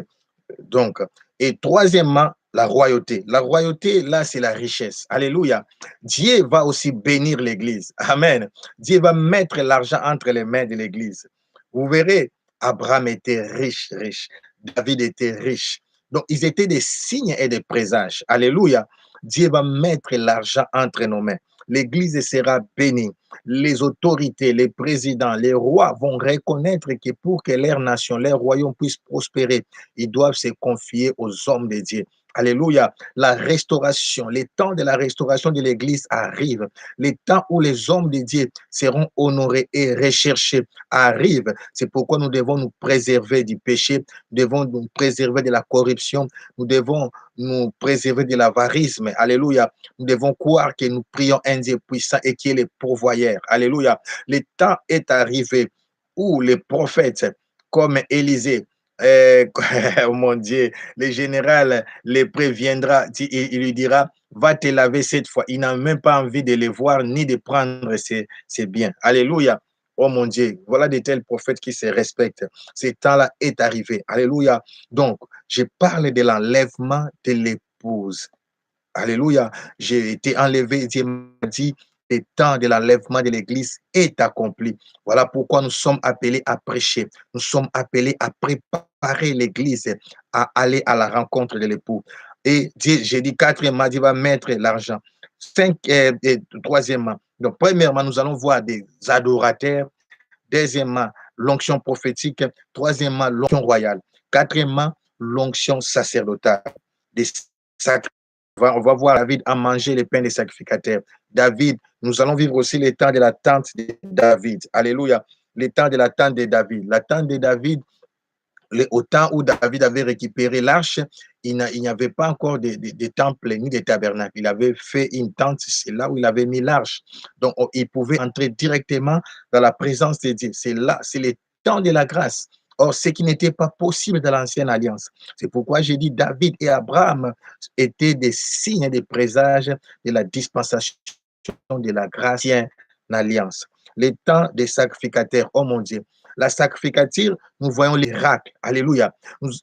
Donc, et troisièmement, la royauté. La royauté, là, c'est la richesse. Alléluia. Dieu va aussi bénir l'Église. Amen. Dieu va mettre l'argent entre les mains de l'Église. Vous verrez, Abraham était riche, riche. David était riche. Donc, ils étaient des signes et des présages. Alléluia. Dieu va mettre l'argent entre nos mains. L'Église sera bénie. Les autorités, les présidents, les rois vont reconnaître que pour que leur nation, leur royaume puisse prospérer, ils doivent se confier aux hommes de Dieu. Alléluia. La restauration, les temps de la restauration de l'Église arrivent. Les temps où les hommes de Dieu seront honorés et recherchés arrivent. C'est pourquoi nous devons nous préserver du péché, nous devons nous préserver de la corruption, nous devons nous préserver de l'avarisme. Alléluia. Nous devons croire que nous prions un Dieu puissant et qui est le pourvoyeur. Alléluia. Le temps est arrivé où les prophètes comme Élisée, oh mon Dieu, le général les préviendra, il lui dira, va te laver cette fois. Il n'a même pas envie de les voir ni de prendre ses biens. Alléluia. Oh mon Dieu, voilà de tels prophètes qui se respectent. Ce temps-là est arrivé. Alléluia. Donc, je parle de l'enlèvement de l'épouse. Alléluia. J'ai été enlevé. Dieu m'a dit, le temps de l'enlèvement de l'Église est accompli. Voilà pourquoi nous sommes appelés à prêcher. Nous sommes appelés à préparer l'Église à aller à la rencontre de l'époux. Et Dieu, j'ai dit quatrièmement, Dieu va mettre l'argent. Troisièmement, donc premièrement, nous allons voir des adorateurs. Deuxièmement, l'onction prophétique. Troisièmement, l'onction royale. Quatrièmement, l'onction sacerdotale. Des sacrifices. On va voir David à manger les pains des sacrificateurs. David, nous allons vivre aussi les temps de la tente de David. Alléluia. Les temps de la tente de David. La tente de David, au temps où David avait récupéré l'arche, il n'y avait pas encore de temple ni de tabernacle. Il avait fait une tente, c'est là où il avait mis l'arche. Donc, il pouvait entrer directement dans la présence de Dieu. C'est là, c'est le temps de la grâce. Or, ce qui n'était pas possible dans l'ancienne alliance. C'est pourquoi j'ai dit David et Abraham étaient des signes, des présages de la dispensation de la grâce alliance. Les temps des sacrificateurs, oh mon Dieu. La sacrificature, nous voyons les miracles. Alléluia.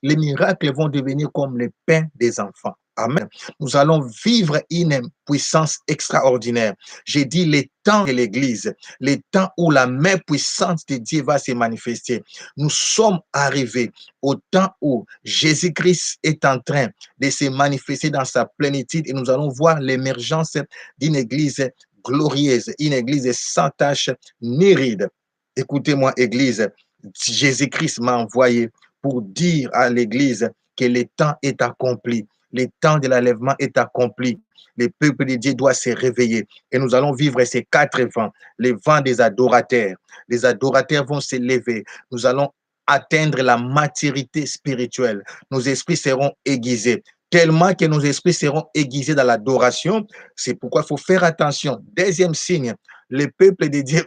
Les miracles vont devenir comme le pain des enfants. Amen. Nous allons vivre une puissance extraordinaire. J'ai dit les temps de l'Église, les temps où la main puissante de Dieu va se manifester. Nous sommes arrivés au temps où Jésus-Christ est en train de se manifester dans sa plénitude et nous allons voir l'émergence d'une Église glorieuse, une Église sans tache ni ride. Écoutez-moi, Église, Jésus-Christ m'a envoyé pour dire à l'Église que le temps est accompli. Le temps de l'enlèvement est accompli. Le peuple de Dieu doit se réveiller. Et nous allons vivre ces 4 vents. Les vents des adorateurs. Les adorateurs vont se lever. Nous allons atteindre la maturité spirituelle. Nos esprits seront aiguisés. Tellement que nos esprits seront aiguisés dans l'adoration. C'est pourquoi il faut faire attention. Deuxième signe, le peuple de Dieu,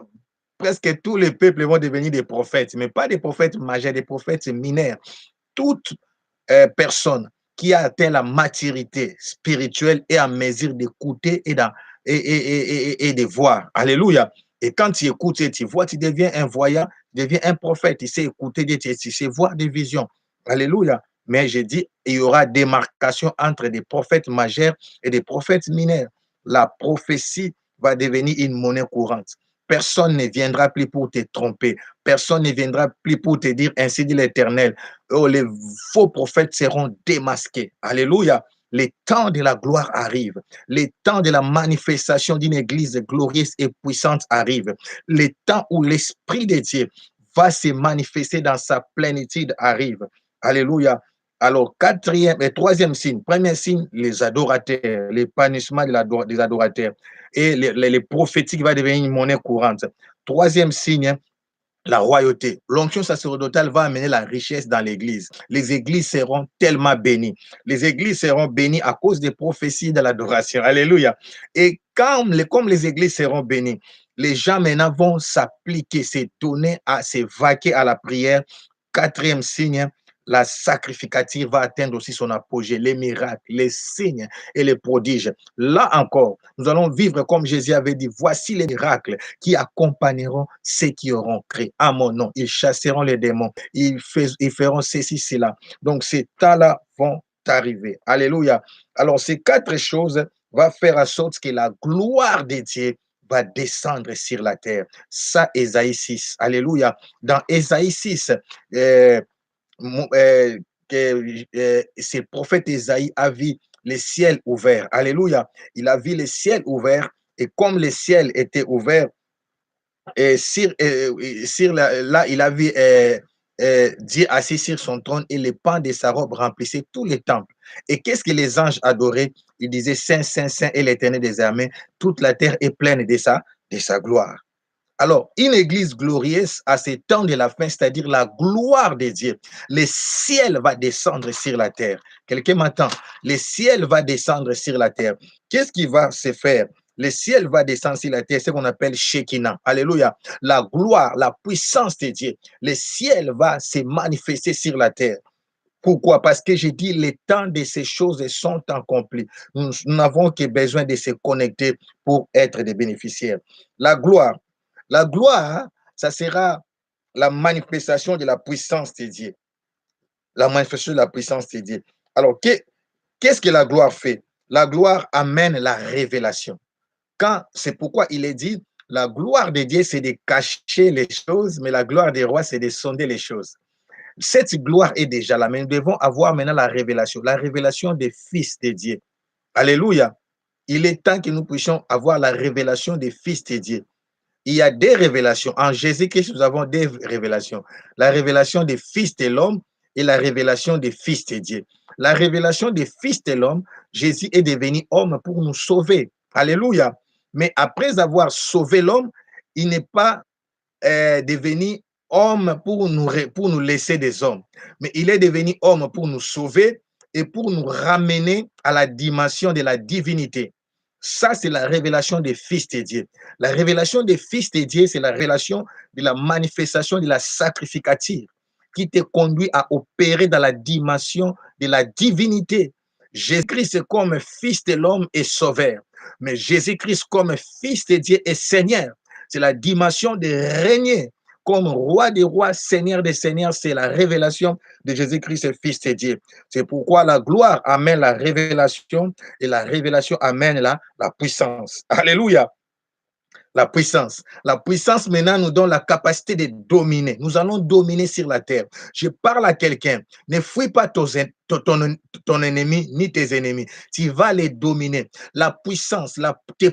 presque tous les peuples vont devenir des prophètes, mais pas des prophètes majeurs, des prophètes mineurs. Toute personne qui a atteint la maturité spirituelle est en mesure d'écouter et de voir. Alléluia. Et quand tu écoutes et tu vois, tu deviens un voyant, tu deviens un prophète. Tu sais écouter, tu sais voir des visions. Alléluia. Mais j'ai dit, il y aura démarcation entre des prophètes majeurs et des prophètes mineurs. La prophétie va devenir une monnaie courante. Personne ne viendra plus pour te tromper. Personne ne viendra plus pour te dire ainsi dit l'Éternel. Oh, les faux prophètes seront démasqués. Alléluia. Les temps de la gloire arrivent. Les temps de la manifestation d'une église glorieuse et puissante arrivent. Les temps où l'Esprit de Dieu va se manifester dans sa plénitude arrive. Alléluia. Alors, quatrième et troisième signe. Premier signe, les adorateurs, l'épanouissement des adorateurs. Et les prophétiques va devenir une monnaie courante. Troisième signe, la royauté. L'onction sacerdotale va amener la richesse dans l'église. Les églises seront tellement bénies. Les églises seront bénies à cause des prophéties de l'adoration. Alléluia. Et comme les églises seront bénies, les gens maintenant vont s'appliquer, se tourner se vaquer à la prière. Quatrième signe, la sacrificature va atteindre aussi son apogée, les miracles, les signes et les prodiges. Là encore, nous allons vivre comme Jésus avait dit, voici les miracles qui accompagneront ceux qui auront cru à mon nom. Ils chasseront les démons, ils feront ceci, cela. Donc ces temps-là vont arriver. Alléluia. Alors ces 4 choses vont faire en sorte que la gloire de Dieu va descendre sur la terre. Ça, Ésaïe 6. Alléluia. Dans Ésaïe 6, c'est le prophète Ésaïe a vu les ciels ouverts. Alléluia. Il a vu les ciels ouverts et comme les ciels étaient ouverts, et là, il a vu Dieu assis sur son trône et les pans de sa robe remplissaient tous les temples. Et qu'est-ce que les anges adoraient? Ils disaient Saint, Saint, Saint est l'Éternel des armées. Toute la terre est pleine de sa gloire. Alors, une église glorieuse à ces temps de la fin, c'est-à-dire la gloire de Dieu, le ciel va descendre sur la terre. Quelqu'un m'entend? Le ciel va descendre sur la terre. Qu'est-ce qui va se faire? Le ciel va descendre sur la terre, ce qu'on appelle Shekinah. Alléluia. La gloire, la puissance de Dieu. Le ciel va se manifester sur la terre. Pourquoi? Parce que j'ai dit, les temps de ces choses sont accomplis. Nous n'avons que besoin de se connecter pour être des bénéficiaires. La gloire. La gloire, ça sera la manifestation de la puissance de Dieu. La manifestation de la puissance de Dieu. Alors, qu'est-ce que la gloire fait? La gloire amène la révélation. C'est pourquoi il est dit, la gloire de Dieu, c'est de cacher les choses, mais la gloire des rois, c'est de sonder les choses. Cette gloire est déjà là, mais nous devons avoir maintenant la révélation des fils de Dieu. Alléluia. Il est temps que nous puissions avoir la révélation des fils de Dieu. Il y a des révélations. En Jésus-Christ, nous avons des révélations. La révélation des fils de l'homme et la révélation des fils de Dieu. La révélation des fils de l'homme, Jésus est devenu homme pour nous sauver. Alléluia. Mais après avoir sauvé l'homme, il n'est pas devenu homme pour nous laisser des hommes. Mais il est devenu homme pour nous sauver et pour nous ramener à la dimension de la divinité. Ça, c'est la révélation des fils de Dieu. La révélation des fils de Dieu, c'est la révélation de la manifestation de la sacrificature qui te conduit à opérer dans la dimension de la divinité. Jésus-Christ comme fils de l'homme et sauveur, mais Jésus-Christ comme fils de Dieu et Seigneur. C'est la dimension de régner comme roi des rois, seigneur des seigneurs. C'est la révélation de Jésus-Christ, fils de Dieu. C'est pourquoi la gloire amène la révélation et la révélation amène la puissance. Alléluia. La puissance. La puissance maintenant nous donne la capacité de dominer. Nous allons dominer sur la terre. Je parle à quelqu'un. Ne fuis pas ton ennemi ni tes ennemis. Tu vas les dominer. La puissance, te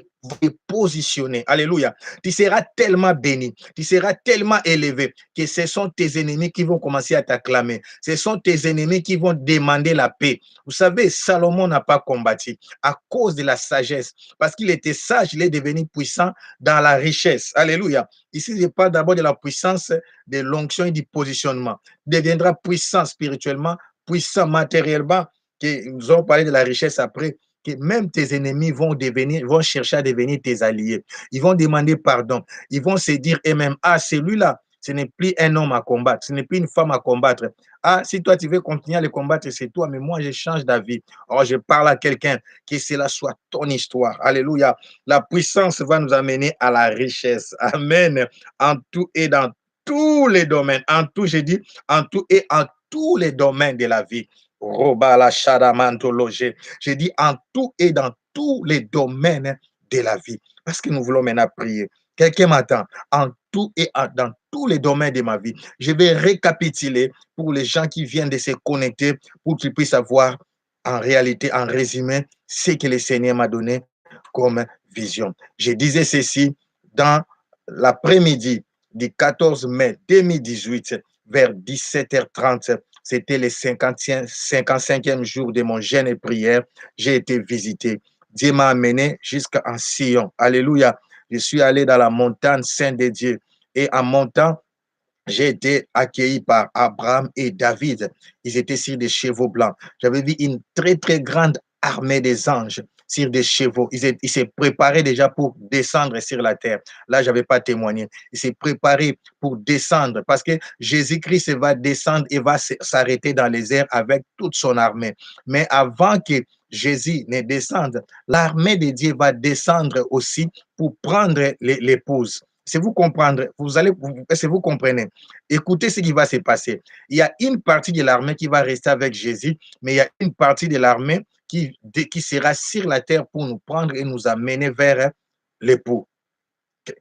positionner. Alléluia. Tu seras tellement béni. Tu seras tellement élevé que ce sont tes ennemis qui vont commencer à t'acclamer. Ce sont tes ennemis qui vont demander la paix. Vous savez, Salomon n'a pas combattu à cause de la sagesse. Parce qu'il était sage, il est devenu puissant dans la richesse. Alléluia. Ici, je parle d'abord de la puissance de l'onction et du positionnement. Il deviendra puissant spirituellement, puissant matériellement, que nous allons parler de la richesse après, que même tes ennemis vont chercher à devenir tes alliés. Ils vont demander pardon. Ils vont se dire eux-mêmes, ah, celui-là, ce n'est plus un homme à combattre, ce n'est plus une femme à combattre. Ah, si toi tu veux continuer à le combattre, c'est toi, mais moi je change d'avis. Or, je parle à quelqu'un, que cela soit ton histoire. Alléluia. La puissance va nous amener à la richesse. Amen. En tout et dans tous les domaines. En tout, j'ai dit, en tout et en tous les domaines de la vie. Roba la chadamantologie. J'ai dit en tout et dans tous les domaines de la vie. Parce que nous voulons maintenant prier. Quelqu'un m'attend. En tout et dans tous les domaines de ma vie. Je vais récapituler pour les gens qui viennent de se connecter pour qu'ils puissent avoir en réalité, en résumé, ce que le Seigneur m'a donné comme vision. Je disais ceci dans l'après-midi du 14 mai 2018 vers 17h30. C'était le 55e jour de mon jeûne et prière. J'ai été visité. Dieu m'a amené jusqu'en Sion. Alléluia. Je suis allé dans la montagne sainte de Dieu. Et en montant, j'ai été accueilli par Abraham et David. Ils étaient sur des chevaux blancs. J'avais vu une très, très grande armée des anges sur des chevaux. Ils se préparaient déjà pour descendre sur la terre. Là, je n'avais pas témoigné. Ils se préparaient pour descendre parce que Jésus-Christ va descendre et va s'arrêter dans les airs avec toute son armée. Mais avant que Jésus ne descende, l'armée de Dieu va descendre aussi pour prendre l'épouse. Si vous comprenez, si vous comprenez, écoutez ce qui va se passer. Il y a une partie de l'armée qui va rester avec Jésus, mais il y a une partie de l'armée qui sera sur la terre pour nous prendre et nous amener vers l'époux.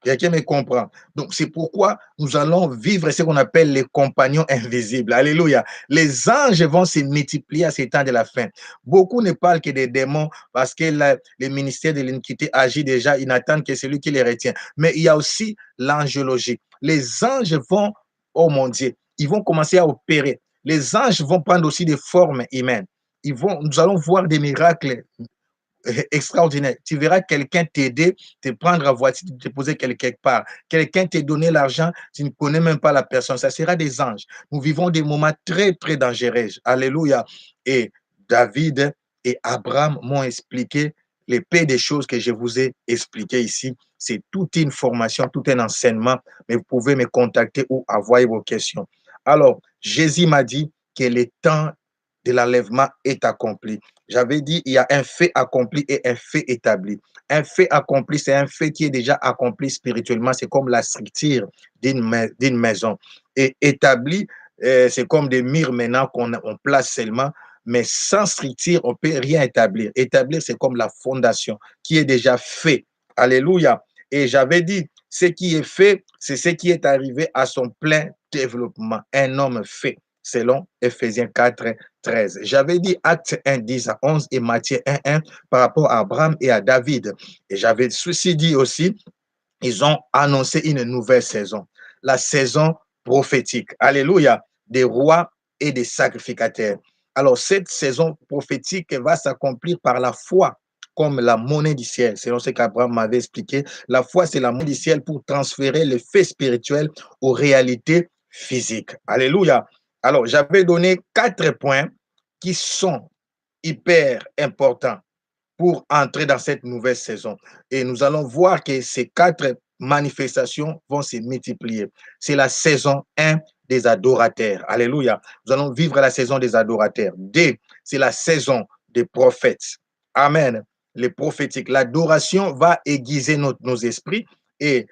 Quelqu'un me comprend. Donc, c'est pourquoi nous allons vivre ce qu'on appelle les compagnons invisibles. Alléluia. Les anges vont se multiplier à ces temps de la fin. Beaucoup ne parlent que des démons parce que le ministère de l'iniquité agit déjà. Ils n'attendent que celui qui les retient. Mais il y a aussi l'angelologie. Les anges vont, oh mon Dieu, ils vont commencer à opérer. Les anges vont prendre aussi des formes humaines. Nous allons voir des miracles extraordinaire. Tu verras quelqu'un t'aider, te prendre la voiture, te poser quelque part. Quelqu'un te donner l'argent, tu ne connais même pas la personne. Ça sera des anges. Nous vivons des moments très, très dangereux. Alléluia. Et David et Abraham m'ont expliqué les paix des choses que je vous ai expliquées ici. C'est toute une formation, tout un enseignement, mais vous pouvez me contacter ou envoyer vos questions. Alors, Jésus m'a dit que le temps de l'enlèvement est accompli. J'avais dit, il y a un fait accompli et un fait établi. Un fait accompli, c'est un fait qui est déjà accompli spirituellement. C'est comme la structure d'une maison. Et établi, c'est comme des murs maintenant qu'on place seulement. Mais sans structure, on ne peut rien établir. Établir, c'est comme la fondation qui est déjà fait. Alléluia. Et j'avais dit, ce qui est fait, c'est ce qui est arrivé à son plein développement. Un homme fait, selon Ephésiens 4, 13. J'avais dit Acte 1, 10 à 11 et Matthieu 1, 1 par rapport à Abraham et à David. Et j'avais ceci dit aussi, ils ont annoncé une nouvelle saison, la saison prophétique. Alléluia, des rois et des sacrificateurs. Alors, cette saison prophétique va s'accomplir par la foi comme la monnaie du ciel, selon ce qu'Abraham m'avait expliqué. La foi, c'est la monnaie du ciel pour transférer les faits spirituels aux réalités physiques. Alléluia. Alors, j'avais donné 4 points qui sont hyper important pour entrer dans cette nouvelle saison. Et nous allons voir que ces 4 manifestations vont se multiplier. C'est la saison 1 des adorateurs. Alléluia. Nous allons vivre la saison des adorateurs. 2, c'est la saison des prophètes. Amen. Les prophétiques. L'adoration va aiguiser nos esprits et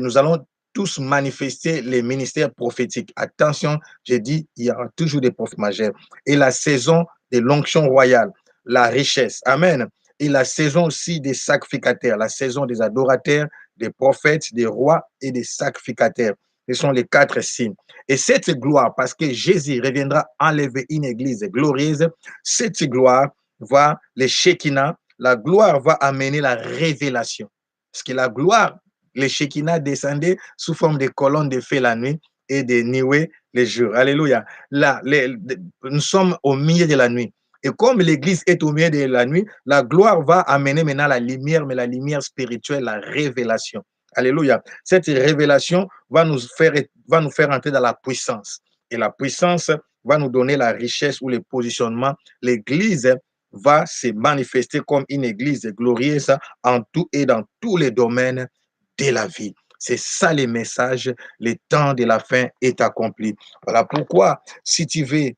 nous allons tous manifester les ministères prophétiques. Attention, j'ai dit, il y aura toujours des prophètes majeurs. Et la saison de l'onction royale, la richesse. Amen. Et la saison aussi des sacrificateurs, la saison des adorateurs, des prophètes, des rois et des sacrificateurs. Ce sont les 4 signes. Et cette gloire, parce que Jésus reviendra enlever une église glorieuse, cette gloire va, les Shekinah, la gloire va amener la révélation. Parce que la gloire, les Shekinah descendaient sous forme de colonnes de feu la nuit et de nuées les jours. Alléluia. Là, nous sommes au milieu de la nuit. Et comme l'église est au milieu de la nuit, la gloire va amener maintenant la lumière, mais la lumière spirituelle, la révélation. Alléluia. Cette révélation va nous faire entrer dans la puissance. Et la puissance va nous donner la richesse ou le positionnement. L'église va se manifester comme une église glorieuse en tout et dans tous les domaines de la vie. C'est ça le message. Le temps de la fin est accompli. Voilà pourquoi, si tu veux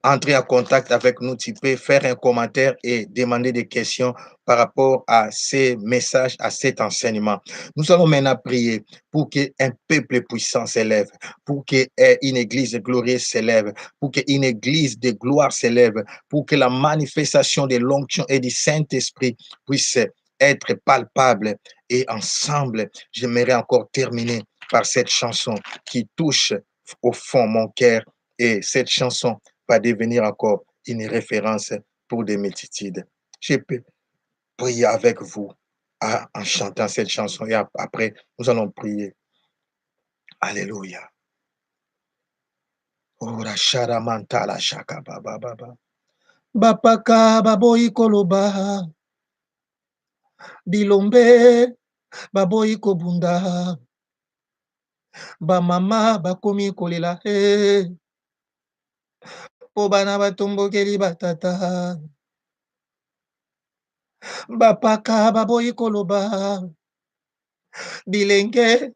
entrer en contact avec nous, tu peux faire un commentaire et demander des questions par rapport à ces messages, à cet enseignement. Nous allons maintenant prier pour qu'un peuple puissant s'élève, pour qu'une église glorieuse s'élève, pour qu'une église de gloire s'élève, pour que la manifestation de l'onction et du Saint-Esprit puisse être palpable. Et ensemble, j'aimerais encore terminer par cette chanson qui touche au fond mon cœur. Et cette chanson va devenir encore une référence pour des multitudes. Je peux prier avec vous en chantant cette chanson et après, nous allons prier. Alléluia. Ora sharamanta la shaka baba baba. Bapaka baboyi koloba. Bilombe baboyi kobunda. Bamama bakomi kolela. Po bana batombokeli batata. Bapaka baboyi koloba. Bilenge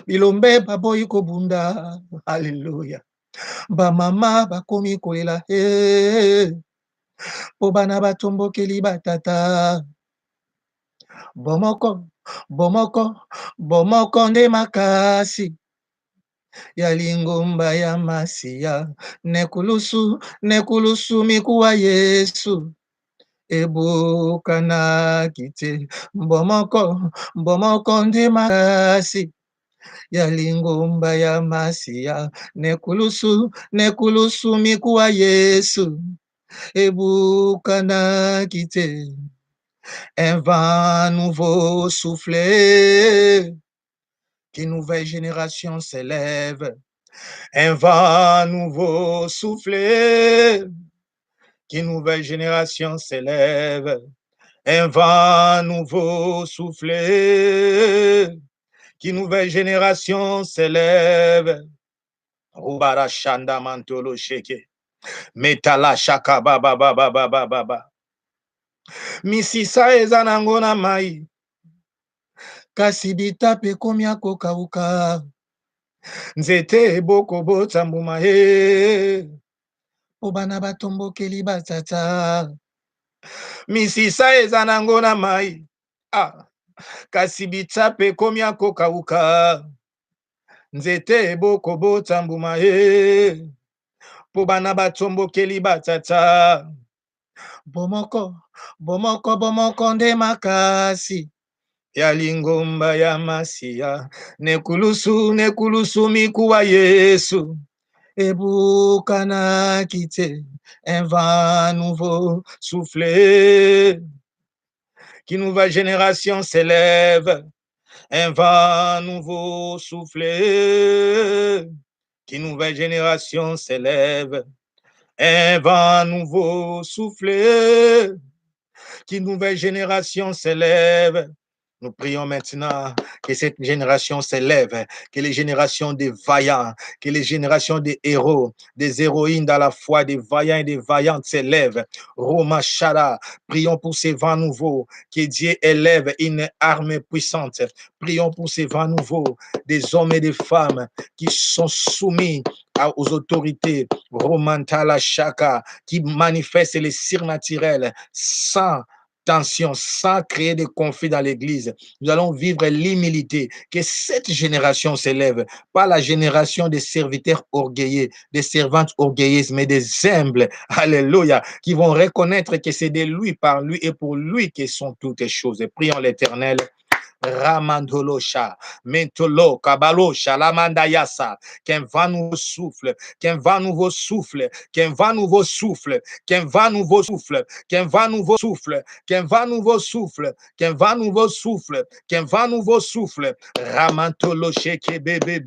bilombe baboyi kobunda. Alléluia. Bamama bakomi kolela. Po bana batombokeli batata. Bomoko nde makasi ya lingomba ya masiya. Nekulusu mikuwa Yesu. Ebukanaki te. Bomoko nde makasi ya lingomba ya masiya. Nekulusu mikuwa Yesu. Ebukanaki te. Un vent nouveau soufflé, qu'une nouvelle génération s'élève. Un vent nouveau soufflé, qu'une nouvelle génération s'élève. Un vent nouveau soufflé, qu'une nouvelle génération s'élève. Rubara shanda mantolo sheke. Metala shaka baba baba baba baba. Misisa eza nango na mai. Kasi bitape ekomi akokauka. Nzete ebokobota mbuma po bana batombokeli batata. Misisa eza nango na mai. Kasi bitape ekomi akokauka. Nzete ebokobota mbuma po bana batombokeli batata. Bomoko nde makasi ya lingomba ya masiya. Nekulusu mikuwa Yesu. Ebukanaki te. Un vent nouveau soufflé, qu'une nouvelle génération s'élève. Un vent nouveau soufflé, qu'une nouvelle génération s'élève. Un vent nouveau soufflé, qu'une nouvelle génération s'élève. Nous prions maintenant que cette génération s'élève, que les générations des vaillants, que les générations des héros, des héroïnes dans la foi, des vaillants et des vaillantes s'élèvent. Roma Shara, prions pour ces vents nouveaux, que Dieu élève une armée puissante. Prions pour ces vents nouveaux, des hommes et des femmes qui sont soumis aux autorités, Romantala Shaka, qui manifestent les surnaturels sans tension, sans créer de conflits dans l'Église. Nous allons vivre l'humilité, que cette génération s'élève, pas la génération des serviteurs orgueilleux, des servantes orgueilleuses, mais des humbles, alléluia, qui vont reconnaître que c'est de lui, par lui et pour lui que sont toutes les choses. Et prions l'Éternel. Ramandolosha, Mentolo, Kabalosha, Lamandayasa, qu'un vent nouveau souffle, qu'un vent nouveau souffle, qu'un vent nouveau souffle, qu'un vent nouveau souffle, qu'un vent nouveau souffle, qu'un vent nouveau souffle, qu'un vent nouveau souffle, qu'un vent nouveau souffle, Ramantoloshe, bébé,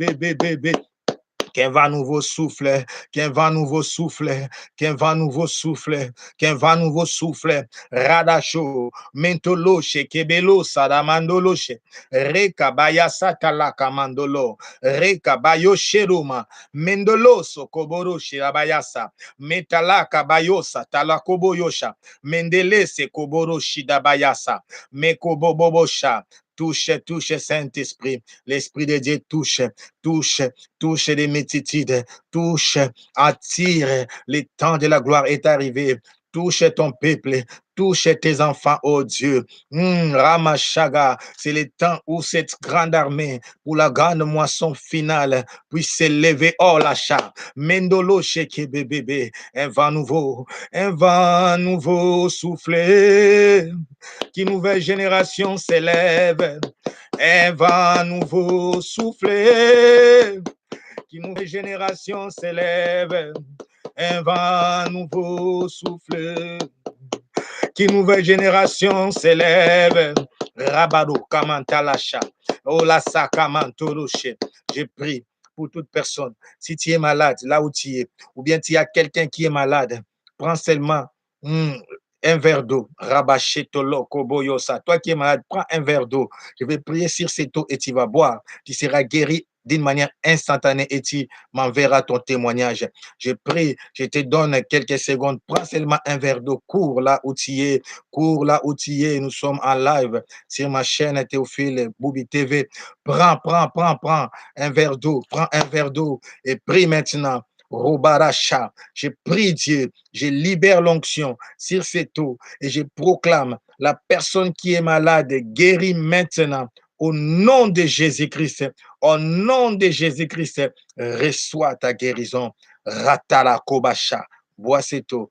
qu'un vent nouveau souffle, qu'un vent nouveau souffle, qu'un vent nouveau souffle, qu'un vent nouveau souffle, Radacho, Mentoloche, Kebelo, Sadamandoloche, Reka Bayasa Talaka Mandolo, Reka Bayosheruma, Mendoloso, Koboroche, Abayasa, Metalaka Bayosa, Talakoboyosha, Mendelese, Koboroshi Dabayasa, Mekobobosha. Touche, touche, Saint-Esprit. L'Esprit de Dieu touche, touche, touche les multitudes, touche, attire, le temps de la gloire est arrivé, touche ton peuple, touche tes enfants, oh Dieu. Ramashaga, c'est le temps où cette grande armée, pour la grande moisson finale, puisse s'élever, oh l'achat. Mendolo sheke bébé, un vent nouveau soufflé, qui nouvelle génération s'élève, un vent nouveau soufflé, qui nouvelle génération s'élève, un vent nouveau souffle, qui nouvelle génération s'élève, Rabado Kamantalacha, Olasa Kamantoroche. Je prie pour toute personne, si tu es malade, là où tu es, ou bien tu as quelqu'un qui est malade, prends seulement un verre d'eau, Rabachetolo Koboyosa. Toi qui es malade, prends un verre d'eau. Je vais prier sur cette eau et tu vas boire. Tu seras guéri d'une manière instantanée et tu m'enverras ton témoignage. Je prie, je te donne quelques secondes. Prends seulement un verre d'eau. Cours là où tu es. Cours là où tu es. Nous sommes en live sur ma chaîne Théophile Boubi TV. Prends un verre d'eau. Prends un verre d'eau et prie maintenant. Robaracha. Je prie Dieu. Je libère l'onction sur cette eau et je proclame la personne qui est malade guérie maintenant. Au nom de Jésus-Christ, au nom de Jésus-Christ, reçois ta guérison. Ratala Kobasha. Bois cette eau.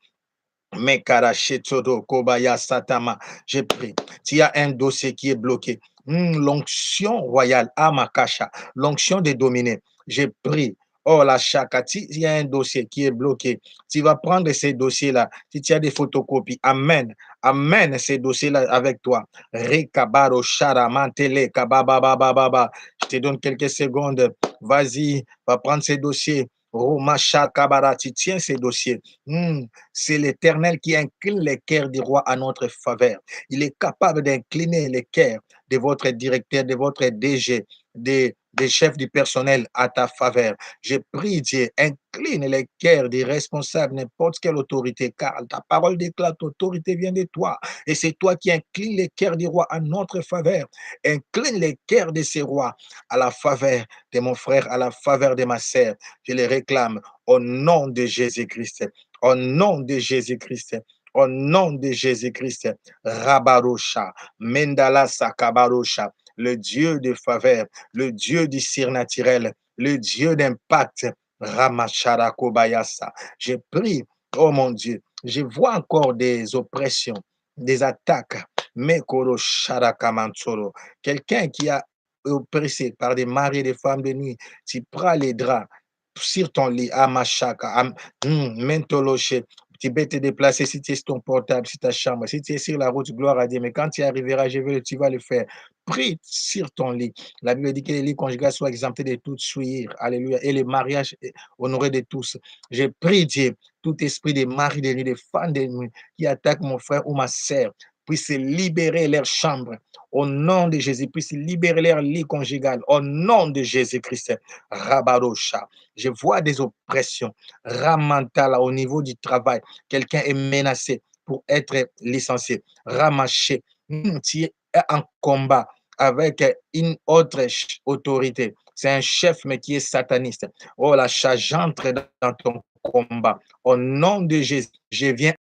Mekarachetodo Kobaya Satama. Je prie. S'il y a un dossier qui est bloqué, l'onction royale, Amakasha, l'onction des dominés, je prie. Oh, la chakati, il y a un dossier qui est bloqué. Tu vas prendre ces dossiers-là. Si tu as des photocopies, amène, amène ces dossiers-là avec toi. Rekabaro Shara Mantele Kababa. Je te donne quelques secondes. Vas-y, va prendre ces dossiers. Romacha Kabara, tu tiens ces dossiers. C'est l'Éternel qui incline les cœurs du roi à notre faveur. Il est capable d'incliner les cœurs de votre directeur, de votre DG, des chefs du personnel à ta faveur. Je prie Dieu, incline les cœurs des responsables, n'importe quelle autorité, car ta parole déclare l'autorité vient de toi. Et c'est toi qui incline les cœurs du roi à notre faveur. Incline les cœurs de ces rois à la faveur de mon frère, à la faveur de ma sœur. Je les réclame au nom de Jésus-Christ. Au nom de Jésus-Christ. Au nom de Jésus-Christ. Rabarosha. Mendala Sakabarosha. Le Dieu de faveur. Le Dieu du surnaturel. Le Dieu d'impact. Ramachara Kobayasa. Je prie, oh mon Dieu. Je vois encore des oppressions, des attaques. Mekoro Sharakamantsoro. Quelqu'un qui a oppressé par des maris et des femmes de nuit. Tu prends les draps sur ton lit, à Machaka, Mentoloche. Tu peux te déplacer si tu es sur ton portable, si ta chambre, si tu es sur la route, gloire à Dieu. Mais quand tu arriveras, tu vas le faire. Prie sur ton lit. La Bible dit que les lits conjugaux soient exemptés de toute souillure. Alléluia. Et les mariages honorés de tous. Je prie Dieu, tout esprit de mari de nuit, de femmes de nuit qui attaque mon frère ou ma sœur. puisse libérer leurs chambres. Au nom de Jésus, puisse libérer leur lit conjugal. Au nom de Jésus-Christ. Rabarosha. Je vois des oppressions. Ramantala au niveau du travail. Quelqu'un est menacé pour être licencié. Ramaché. Tu es en combat avec une autre autorité. C'est un chef, mais qui est sataniste. Oh, la charge entre dans ton combat. Au nom de Jésus, je viens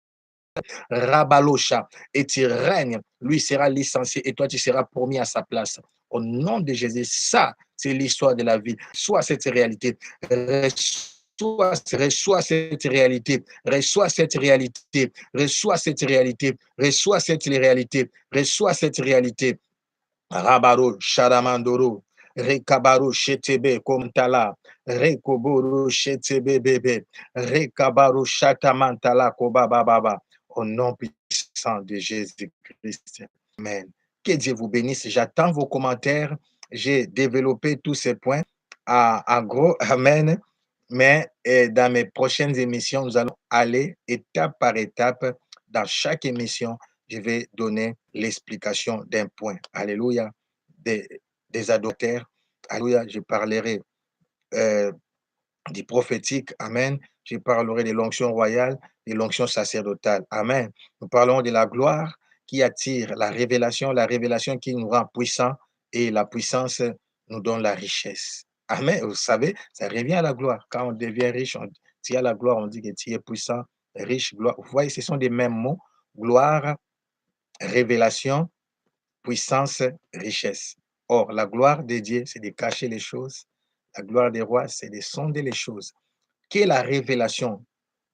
Rabalosha, et tu règnes. Lui sera licencié et toi, tu seras promis à sa place. Au nom de Jésus, ça, c'est l'histoire de la vie. Soit cette réalité. Reçois cette réalité, reçois cette réalité, reçois cette réalité, reçois cette réalité, reçois cette réalité. Rabaro, Sharamandoro, Rekabaro, Shetebe, Komtala, Rekoboro, Shetebe, Bebe, Rekabaro, Shatamantala, Kobababa, au nom puissant de Jésus-Christ. Amen. Que Dieu vous bénisse. J'attends vos commentaires. J'ai développé tous ces points à gros. Amen. Mais dans mes prochaines émissions, nous allons aller étape par étape. Dans chaque émission, je vais donner l'explication d'un point. Alléluia. Des, des adultères. Alléluia. Je parlerai euh, du prophétique. Amen. Je parlerai de l'onction royale, de l'onction sacerdotale. Amen. Nous parlerons de la gloire qui attire la révélation qui nous rend puissants et la puissance nous donne la richesse. Amen. Vous savez, ça revient à la gloire. Quand on devient riche, tu as la gloire, on dit que tu es puissant, riche, gloire. Vous voyez, ce sont des mêmes mots. Gloire, révélation, puissance, richesse. Or, la gloire de Dieu, c'est de cacher les choses. La gloire des rois, c'est de sonder les choses. Que la révélation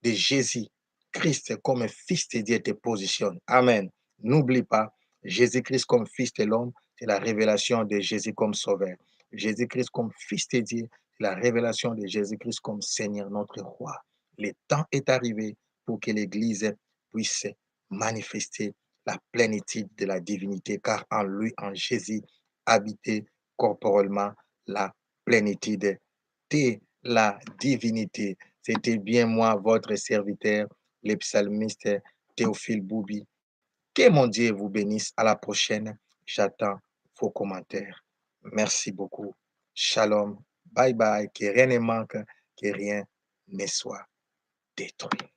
de Jésus-Christ comme Fils de Dieu te positionne. Amen. N'oublie pas, Jésus-Christ comme Fils de l'homme, c'est la révélation de Jésus comme Sauveur. Jésus-Christ comme Fils de Dieu, c'est la révélation de Jésus-Christ comme Seigneur, notre Roi. Le temps est arrivé pour que l'Église puisse manifester la plénitude de la divinité, car en lui, en Jésus, habitait corporellement la plénitude de la divinité. C'était bien moi, votre serviteur, le psalmiste Théophile Boubi. Que mon Dieu vous bénisse. À la prochaine. J'attends vos commentaires. Merci beaucoup. Shalom. Bye bye. Que rien ne manque, que rien ne soit détruit.